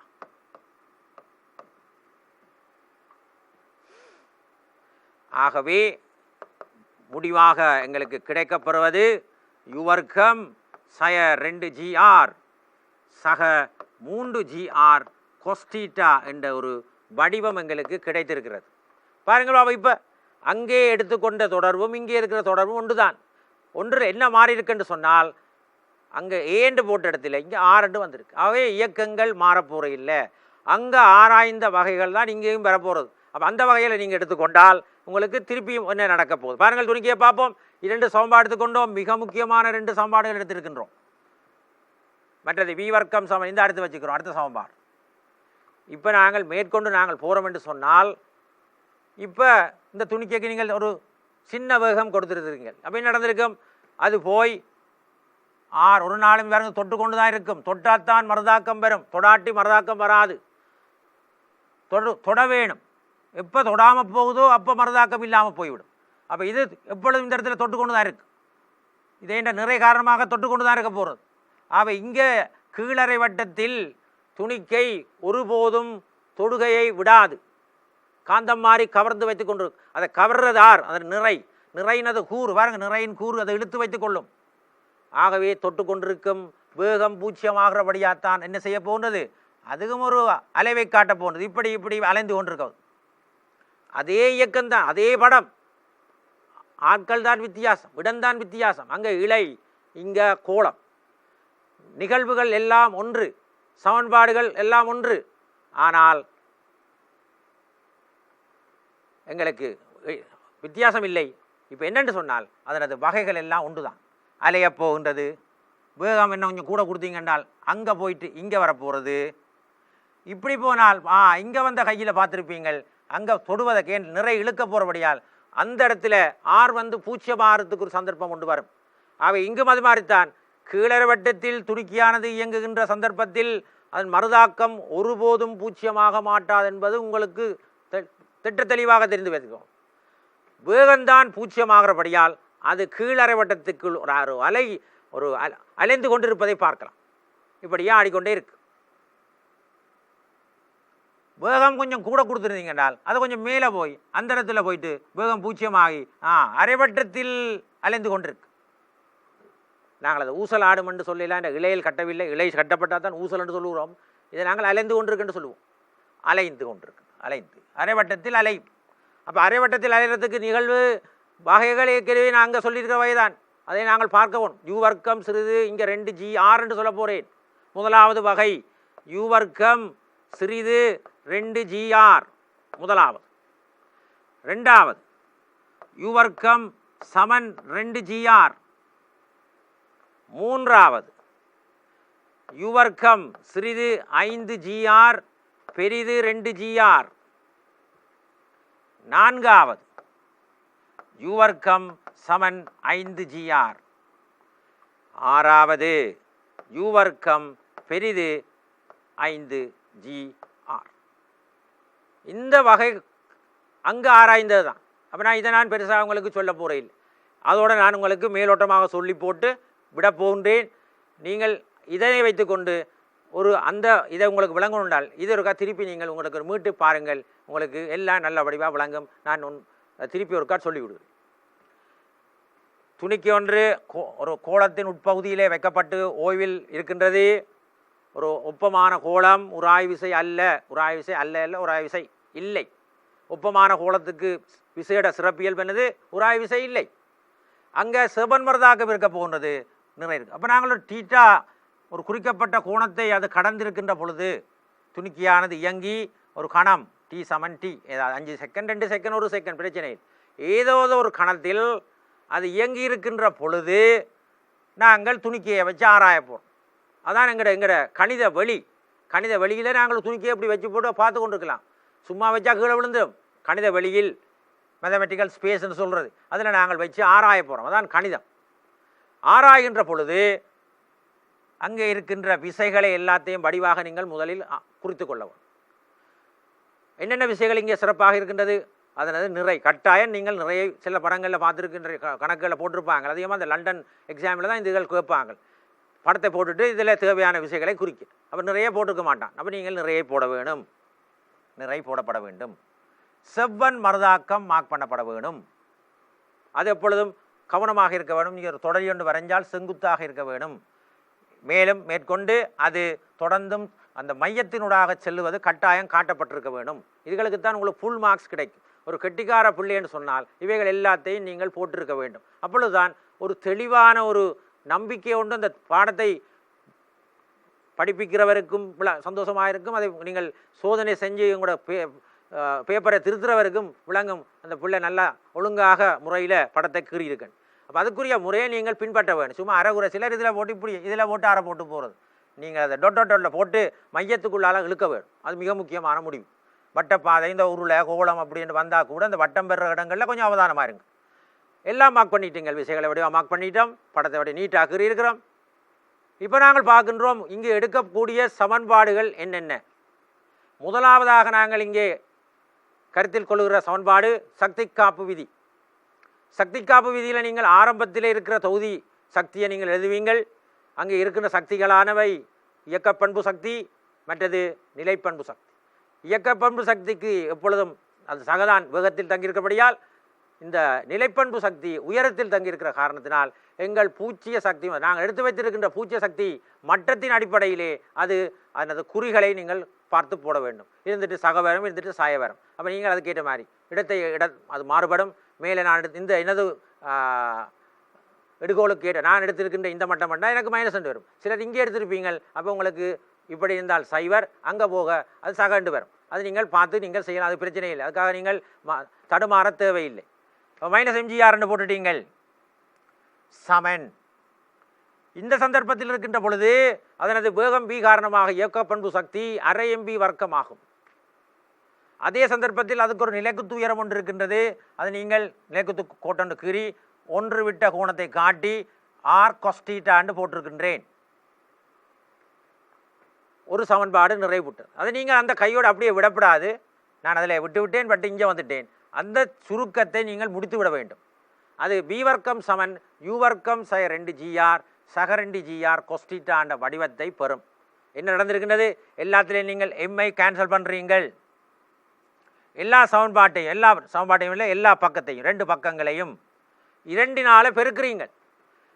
ஆகவே முடிவாக எங்களுக்கு கிடைக்கப்பெறுவது யு வர்க்கம் சய 2gr சக 3gr கொஸ்டீட்டா என்ற ஒரு வடிவம் எங்களுக்கு கிடைத்திருக்கிறது. பாருங்கள் பாபா, இப்போ அங்கே எடுத்துக்கொண்ட தொடர்பும் இங்கே இருக்கிற தொடர்பும் ஒன்று தான். ஒன்று என்ன மாறி இருக்குன்னு சொன்னால், அங்கே ஏண்டு போட்ட இடத்துல இங்கே ஆரெண்டு வந்திருக்கு. ஆகவே இயக்கங்கள் மாறப்போகிற இல்லை, அங்கே ஆராய்ந்த வகைகள் தான் இங்கேயும் வரப்போகிறது. அப்போ அந்த வகையில் நீங்கள் எடுத்துக்கொண்டால் உங்களுக்கு திருப்பியும் என்ன நடக்க போகுது பாருங்கள். துணிக்கையை பார்ப்போம். 2 சமன்பாடு எடுத்துக்கொண்டோம், மிக முக்கியமான 2 சமன்பாடுகள் எடுத்திருக்கின்றோம். மற்றது வி வர்க்கம் சமன் இந்த அடுத்து வச்சுக்கிறோம், அடுத்த சமன்பாடு. இப்போ நாங்கள் மேற்கொண்டு நாங்கள் போகிறோம் என்று சொன்னால், இப்போ இந்த துணிக்கைக்கு நீங்கள் ஒரு சின்ன வேகம் கொடுத்துருக்கிறீங்க. அப்போ என்ன நடந்திருக்கும்? அது போய் ஆர் ஒரு நாளும் வேறு தொட்டு கொண்டு தான் இருக்கும். தொட்டாத்தான் மருதாக்கம் வரும், தொடாட்டி மருதாக்கம் வராது. தொட வேணும். எப்போ தொடாமல் போகுதோ அப்போ மருதாக்கம் இல்லாமல் போய்விடும். அப்போ இது எப்பொழுதும் இந்த இடத்துல தொட்டு கொண்டு தான் இருக்குது. இதே நிறை காரணமாக தொட்டு கொண்டு தான் இருக்க போகிறது. ஆக இங்கே கீழறை வட்டத்தில் துணிக்கை ஒருபோதும் தொடுகையை விடாது, காந்தம் மாறி கவர்ந்து வைத்து கொண்டு. அதை கவர்றதார் அதன் நிறையினது கூறு பாருங்க, நிறையின் கூறு அதை இழுத்து வைத்து கொள்ளும். ஆகவே தொட்டு கொண்டிருக்கும் வேகம் பூச்சியமாகிறபடியாத்தான் என்ன செய்ய போன்றது, அதுவும் ஒரு அலைவை காட்ட போன்றது. இப்படி இப்படி அலைந்து கொண்டிருக்கிறது. அதே இயக்கம்தான், அதே படம், ஆட்கள் தான் வித்தியாசம், இடம்தான் வித்தியாசம். அங்கே இலை, இங்கே கோளம். நிகழ்வுகள் எல்லாம் ஒன்று, சமன்பாடுகள் எல்லாம் ஒன்று. ஆனால் எங்களுக்கு வித்தியாசம் இல்லை. இப்போ என்னென்று சொன்னால் அதனது வகைகள் எல்லாம் ஒன்று தான். அலைய போகின்றது, வேகம் என்ன கொஞ்சம் கூட கொடுத்தீங்கன்றால் அங்கே போயிட்டு இங்கே வரப்போகிறது. இப்படி போனால் இங்கே வந்த கையில் பார்த்துருப்பீங்கள், அங்கே தொடுவதை நிறை இழுக்க போகிறபடியால் அந்த இடத்துல ஆர் வந்து பூச்சியமாகறதுக்கு ஒரு சந்தர்ப்பம் கொண்டு வரும். அவை இங்கும் அது மாதிரித்தான் கீழரை வட்டத்தில் துணிக்கையானது இயங்குகின்ற சந்தர்ப்பத்தில் அதன் மறுதாக்கம் ஒருபோதும் பூச்சியமாக மாட்டாது என்பது உங்களுக்கு திட்ட தெளிவாக தெரிந்து வைத்துக்கோம். வேகம்தான் பூச்சியமாகிறபடியால் அது கீழரை வட்டத்துக்குள் ஒரு அலைந்து கொண்டிருப்பதை பார்க்கலாம். இப்படியே ஆடிக்கொண்டே இருக்கு. வேகம் கொஞ்சம் கூட கொடுத்துருந்தீங்கன்றால் அது கொஞ்சம் மேலே போய் அந்த இடத்துல போயிட்டு வேகம் பூச்சியமாகி அரைவட்டத்தில் அலைந்து கொண்டிருக்கு. நாங்கள் அதை ஊசல் ஆடும் என்று சொல்லலாம். இந்த இலையில் கட்டவில்லை, இலை கட்டப்பட்டால் தான் ஊசல் என்று சொல்லுகிறோம். இதை நாங்கள் அலைந்து கொண்டிருக்குன்னு சொல்லுவோம். அலைந்து கொண்டிருக்கு, அலைந்து அரைவட்டத்தில் அலை. அப்போ அரைவட்டத்தில் அலைகிறதுக்கு நிகழ்வு வகைகள் ஏற்கனவே நாங்கள் சொல்லியிருக்கிற வகைதான். அதை நாங்கள் பார்க்கவும். யூ வர்க்கம் சிறிது, இங்கே 2Gr என்று சொல்ல போகிறேன். முதலாவது வகை யூ வர்க்கம் சிறிது 2Gr முதலாவது. ரெண்டாவது யூ வர்க்கம் சமன் 2Gr. மூன்றாவது யூ வர்க்கம் சிறிது 5Gr பெரிது 2Gr. நான்காவது யூ வர்க்கம் சமன் 5Gr. ஆறாவது யூ வர்க்கம் பெரிது 5Gr. இந்த வகை அங்கு ஆராய்ந்தது தான். அப்போ நான் இதை பெருசாக உங்களுக்கு சொல்ல போகிறேன். அதோடு நான் உங்களுக்கு மேலோட்டமாக சொல்லி போட்டு விட போகின்றேன். நீங்கள் இதனை வைத்துக்கொண்டு இதை உங்களுக்கு விளங்கணுண்டால் இது ஒருக்கா திருப்பி நீங்கள் உங்களுக்கு மீட்டு பாருங்கள். உங்களுக்கு எல்லாம் நல்ல வடிவாக விளங்கும். நான் திருப்பி ஒருக்கா சொல்லிவிடுவேன். துணிக்கு ஒன்று ஒரு கோலத்தின் உட்பகுதியிலே வைக்கப்பட்டு ஓய்வில் இருக்கின்றது. ஒரு ஒப்பமான கோலம் உராய் விசை அல்ல, உராய் விசை அல்ல உராய் விசை இல்லை. ஒப்பமான கோலத்துக்கு விசேட சிறப்பியல் பண்ணது உராய் விசை இல்லை. அங்கே செபன்மரதாக்கம் இருக்க போகின்றது நிறை இருக்குது. அப்போ நாங்கள் ஒரு டீட்டா ஒரு குறிக்கப்பட்ட கோணத்தை அது கடந்திருக்கின்ற பொழுது துணிக்கியானது இயங்கி ஒரு கணம் T = T, ஏதாவது 5 செகண்ட் 2 செகண்ட் 1 செகண்ட் பிரச்சனை ஏதோ ஒரு கணத்தில் அது இயங்கி இருக்கின்ற பொழுது நாங்கள் துணிக்கையை வச்சு ஆராய போகிறோம். அதான் எங்கட கணித வெளியில் நாங்கள் துணிக்கையை எப்படி வச்சு போட்டு பார்த்து கொண்டு இருக்கலாம். சும்மா வச்சா கீழே விழுந்துடும். கணித வெளியில் மேத்தமெட்டிக்கல் ஸ்பேஸ்ன்னு சொல்கிறது, அதில் நாங்கள் வச்சு ஆராய போகிறோம். அதான் கணிதம். ஆராய்கின்ற பொழுது அங்கே இருக்கின்ற விசைகளை எல்லாத்தையும் வடிவாக நீங்கள் முதலில் குறித்து கொள்ளவும். என்னென்ன விசைகள் இங்கே சிறப்பாக இருக்கின்றது? அதனது நிறை கட்டாயம். நீங்கள் நிறைய சில படங்களில் பார்த்துருக்கின்ற கணக்குகளில் போட்டிருப்பாங்க. அதிகமாக அந்த லண்டன் எக்ஸாமில் தான் இந்த இதுகள் கேட்பாங்க. படத்தை போட்டுட்டு இதில் தேவையான விசைகளை குறிக்க. அப்போ நிறைய போட்டிருக்க மாட்டான். அப்போ நீங்கள் நிறைய போட வேணும், நிறை போடப்பட வேண்டும். செவ்வன் மருதாக்கம் மார்க் பண்ணப்பட வேணும். அது எப்பொழுதும் கவனமாக இருக்க வேணும். நீங்கள் ஒரு தொடரி ஒன்று வரைஞ்சால் செங்குத்தாக இருக்க வேணும். மேலும் மேற்கொண்டு அது தொடர்ந்தும் அந்த மையத்தினூடாக செல்லுவது கட்டாயம் காட்டப்பட்டிருக்க வேண்டும். இதுகளுக்குத்தான் உங்களுக்கு ஃபுல் மார்க்ஸ் கிடைக்கும். ஒரு கெட்டிக்கார பிள்ளைன்னு சொன்னால் இவைகள் எல்லாத்தையும் நீங்கள் போட்டிருக்க வேண்டும். அப்பொழுதுதான் ஒரு தெளிவான ஒரு நம்பிக்கை உண்டு அந்த பாடத்தை படிப்பிக்கிறவருக்கும் சந்தோஷமாக இருக்கும். அதை நீங்கள் சோதனை செஞ்சு உங்களோட பேப்பரை திருத்துறவருக்கும் விளங்கும். அந்த பிள்ளை நல்லா ஒழுங்காக முறையில் படத்தை கீறியிருக்கேன். அப்போ அதுக்குரிய முறையை நீங்கள் பின்பற்ற வேணும். சும்மா அரைகுறை சிலர் இதில் போட்டு இப்படி இதில் போட்டு அரை போட்டு போகிறது. நீங்கள் அதை டொட்டொட்டில் போட்டு மையத்துக்குள்ளால் இழுக்க வேணும். அது மிக முக்கியமான முடிவு. வட்டப்பாதை இந்த உருளை கோலம் அப்படின்னு வந்தால் கூட இந்த வட்டம் பெறுற இடங்களில் கொஞ்சம் அவதானமாக இருங்க. எல்லாம் மார்க் பண்ணிட்டீங்க. விசைகளை வடிவாக மார்க் பண்ணிட்டோம். படத்தை வடி நீட்டாக கீறி இருக்கிறோம். இப்போ நாங்கள் பார்க்கின்றோம் இங்கே எடுக்கக்கூடிய சமன்பாடுகள் என்னென்ன. முதலாவதாக நாங்கள் இங்கே கருத்தில் கொள்கிற சமன்பாடு சக்தி காப்பு விதி. சக்தி காப்பு விதியில் நீங்கள் ஆரம்பத்தில் இருக்கிற தொகுதி சக்தியை நீங்கள் எழுதுவீங்கள். அங்கே இருக்கின்ற சக்திகளானவை இயக்கப்பண்பு சக்தி, மற்றது நிலைப்பண்பு சக்தி. இயக்கப்பண்பு சக்திக்கு எப்பொழுதும் அது சகதான் வேகத்தில் தங்கியிருக்கபடியால் இந்த நிலைப்பண்பு சக்தி உயரத்தில் தங்கியிருக்கிற காரணத்தினால் எங்கள் பூச்சிய சக்தி நாங்கள் எடுத்து வைத்திருக்கின்ற பூச்சிய சக்தி மட்டத்தின் அடிப்படையிலே அதனது குறிகளை நீங்கள் பார்த்து போட வேண்டும். இருந்துட்டு சகவரம் இருந்துட்டு சாயவரம். அப்போ நீங்கள் அதுக்கேற்ற மாதிரி அது மாறுபடும். மேலே நான் இந்த எனது எடுகோளுக்கு கேட்ட நான் எடுத்திருக்கின்ற இந்த மட்டம் மட்டும் எனக்கு -2 வரும். சிலர் இங்கே எடுத்திருப்பீங்கள். அப்போ உங்களுக்கு இப்படி இருந்தால் சைவர், அங்கே போக அது சகண்டு வரும். அது நீங்கள் பார்த்து நீங்கள் செய்யலாம். அது பிரச்சனை இல்லை. அதுக்காக நீங்கள் தடுமாற தேவையில்லை. இப்போ -mgr போட்டுட்டீங்கள் சமன். இந்த சந்தர்ப்பத்தில் இருக்கின்ற பொழுது அதனது வேகம் b காரணமாக இயக்க பண்பு சக்தி அரை mb வர்க்கமாகும். அதே சந்தர்ப்பத்தில் அதுக்கு ஒரு நிலைக்குத்து உயரம் ஒன்று இருக்கின்றது. அது நீங்கள் நிலைக்குத்து கோட்டொன்று கீறி ஒன்று விட்ட கோணத்தை காட்டி ஆர் கொஸ்டீட்டான்னு போட்டிருக்கின்றேன். ஒரு சமன்பாடு நிறைவுற்றது. அதை நீங்கள் அந்த கையோடு அப்படியே விடப்படாது. நான் அதில் விட்டுவிட்டேன், பட் இங்கே வந்துட்டேன். அந்த சுருக்கத்தை நீங்கள் முடித்து விட வேண்டும். அது பி வர்க்கம் சமன் யூ வர்க்கம் சக 2gr சக 2gr கொஸ்டீட்டாண்ட வடிவத்தை பெறும். என்ன நடந்திருக்கின்றது? எல்லாத்திலையும் நீங்கள் எம்ஐ கேன்சல் பண்ணுறீங்கள். எல்லா சமன்பாட்டையும் இல்லை, எல்லா பக்கத்தையும் 2 பக்கங்களையும் 2 பெருக்கிறீங்கள்.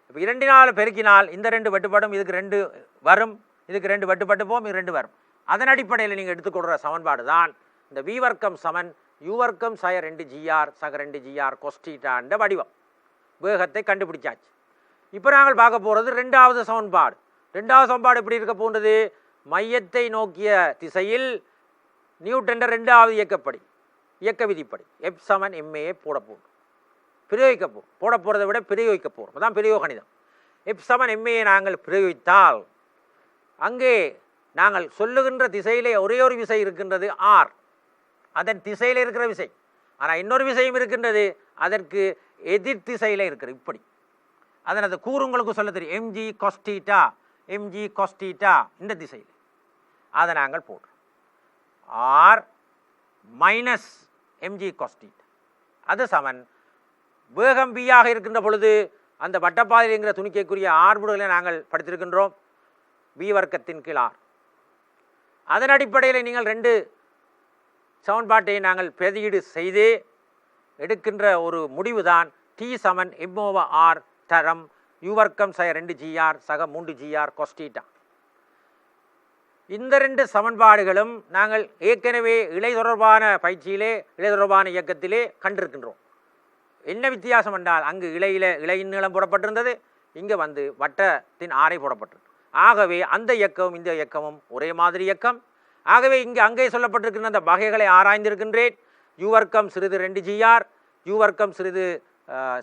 இப்போ 2 பெருக்கினால் இந்த 2 வெட்டுப்படும், இதுக்கு 2 வரும், இதுக்கு 2 வெட்டுப்பட்டு போகும், இது 2 வரும். அதன் அடிப்படையில் நீங்கள் எடுத்துக்கொள்கிற சமன்பாடு தான் இந்த வி வர்க்கம் சமன் யூ வர்க்கம் சக 2gr சக 2gr கொஸ்டீட்டாண்ட வடிவம். வேகத்தை கண்டுபிடிச்சாச்சு. இப்போ நாங்கள் பார்க்க போகிறது 2வது சமன்பாடு. 2வது சமன்பாடு எப்படி இருக்க போன்றது? மையத்தை நோக்கிய திசையில் நியூட்டன் 2வது இயக்க விதிப்படி எப் சமன் எம்ஏ போட போகும். பிரயோகிக்க போகும். போட போகிறத விட பிரயோகிக்க போகிறோம். அதான் பிரயோக கணிதம். எப் சமன் எம்ஏயை நாங்கள் பிரயோகித்தால் அங்கே நாங்கள் சொல்லுகின்ற திசையிலே ஒரே ஒரு விசை இருக்கின்றது, ஆர். அதன் திசையில் இருக்கிற விசை. ஆனால் இன்னொரு விசையும் இருக்கின்றது, அதற்கு எதிர் திசையில் இருக்கிற இப்படி. அதனது கூறுங்களுக்கு சொல்ல தெரியும். எம்ஜி கொஸ்டீட்டா இந்த திசையில். அதை நாங்கள் போடுறோம். ஆர் மைனஸ் எம்ஜி கொஸ்டீட்டா அது சமன் வேகம் பியாக இருக்கின்ற பொழுது அந்த வட்டப்பாதையில் என்கிற துணிக்கைக்குரிய ஆர்புகளை நாங்கள் படித்திருக்கின்றோம். பி வர்க்கத்தின் கீழ் ஆர். அதன் அடிப்படையில் நீங்கள் 2 சமன்பாட்டை நாங்கள் பிரதியீடு செய்து எடுக்கின்ற ஒரு முடிவு தான் டி சமன் எம்ஓவா ஆர் தரம் யூ வர்க்கம் சக 2gr சக 3gr கொஸ்டீட்டா. இந்த 2 சமன்பாடுகளும் நாங்கள் ஏற்கனவே இழை தொடர்பான பயிற்சியிலே, இழை தொடர்பான இயக்கத்திலே கண்டிருக்கின்றோம். என்ன வித்தியாசம் என்றால் அங்கு இழையின் நீளம் போடப்பட்டிருந்தது, இங்கே வட்டத்தின் ஆரை போடப்பட்டது. ஆகவே அந்த இயக்கமும் இந்த இயக்கமும் ஒரே மாதிரி இயக்கம். ஆகவே அங்கே சொல்லப்பட்டிருக்கின்ற அந்த வகைகளை ஆராய்ந்திருக்கின்றேன். யூ வர்க்கம் சிறிது 2gr, யூ வர்க்கம்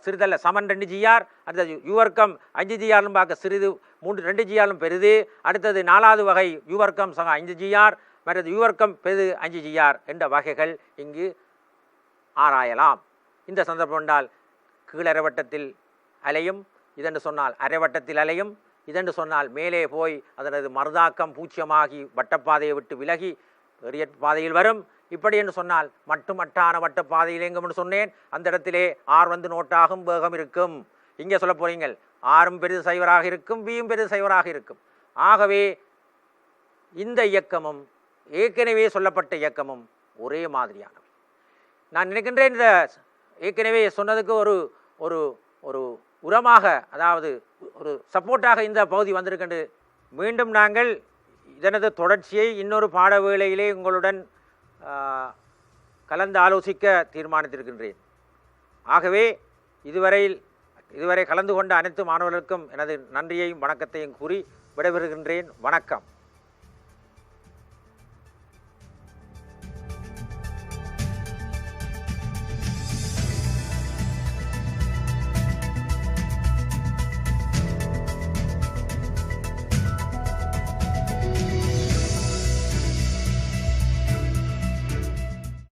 சிறிதல்ல சமன் 2gr, அடுத்தது யூ வர்க்கம் 5gr பார்க்க சிறிது 2gr பெரிது. அடுத்தது 4வது வகை யூ வர்க்கம் சக 5gr, மற்றது யூ வர்க்கம் பெரிது 5gr என்ற வகைகள் இங்கு ஆராயலாம். இந்த சந்தர்ப்பம் என்றால் கீழரைவட்டத்தில் அலையும், இதென்று சொன்னால் அரைவட்டத்தில் அலையும், இதென்று சொன்னால் மேலே போய் அதனது மறுதாக்கம் பூச்சியமாகி வட்டப்பாதையை விட்டு விலகி பெரிய பாதையில் வரும். இப்படி என்று சொன்னால் மட்டுமட்டான வட்டப்பாதையில் எங்கும்னு சொன்னேன். அந்த இடத்திலே ஆர் நோட்டாகும், வேகம் இருக்கும். இங்கே சொல்ல போறீங்கள் ஆரும் பெரிது சைவராக இருக்கும், பியும் பெரிது சைவராக இருக்கும். ஆகவே இந்த இயக்கமும் ஏற்கனவே சொல்லப்பட்ட இயக்கமும் ஒரே மாதிரியானவை. நான் நினைக்கின்றேன் இந்த ஏற்கனவே சொன்னதுக்கு ஒரு ஒரு ஒரு உரமாக, அதாவது ஒரு சப்போர்ட்டாக இந்த பகுதி வந்திருக்கின்றது. மீண்டும் நாங்கள் இதனது தொடர்ச்சியை இன்னொரு பாட வேளையிலே உங்களுடன் கலந்து ஆலோசிக்க தீர்மானித்திருக்கின்றேன். ஆகவே இதுவரை கலந்து கொண்ட அனைத்து மாணவர்களுக்கும் எனது நன்றியையும் வணக்கத்தையும் கூறி விடைபெறுகின்றேன். வணக்கம்.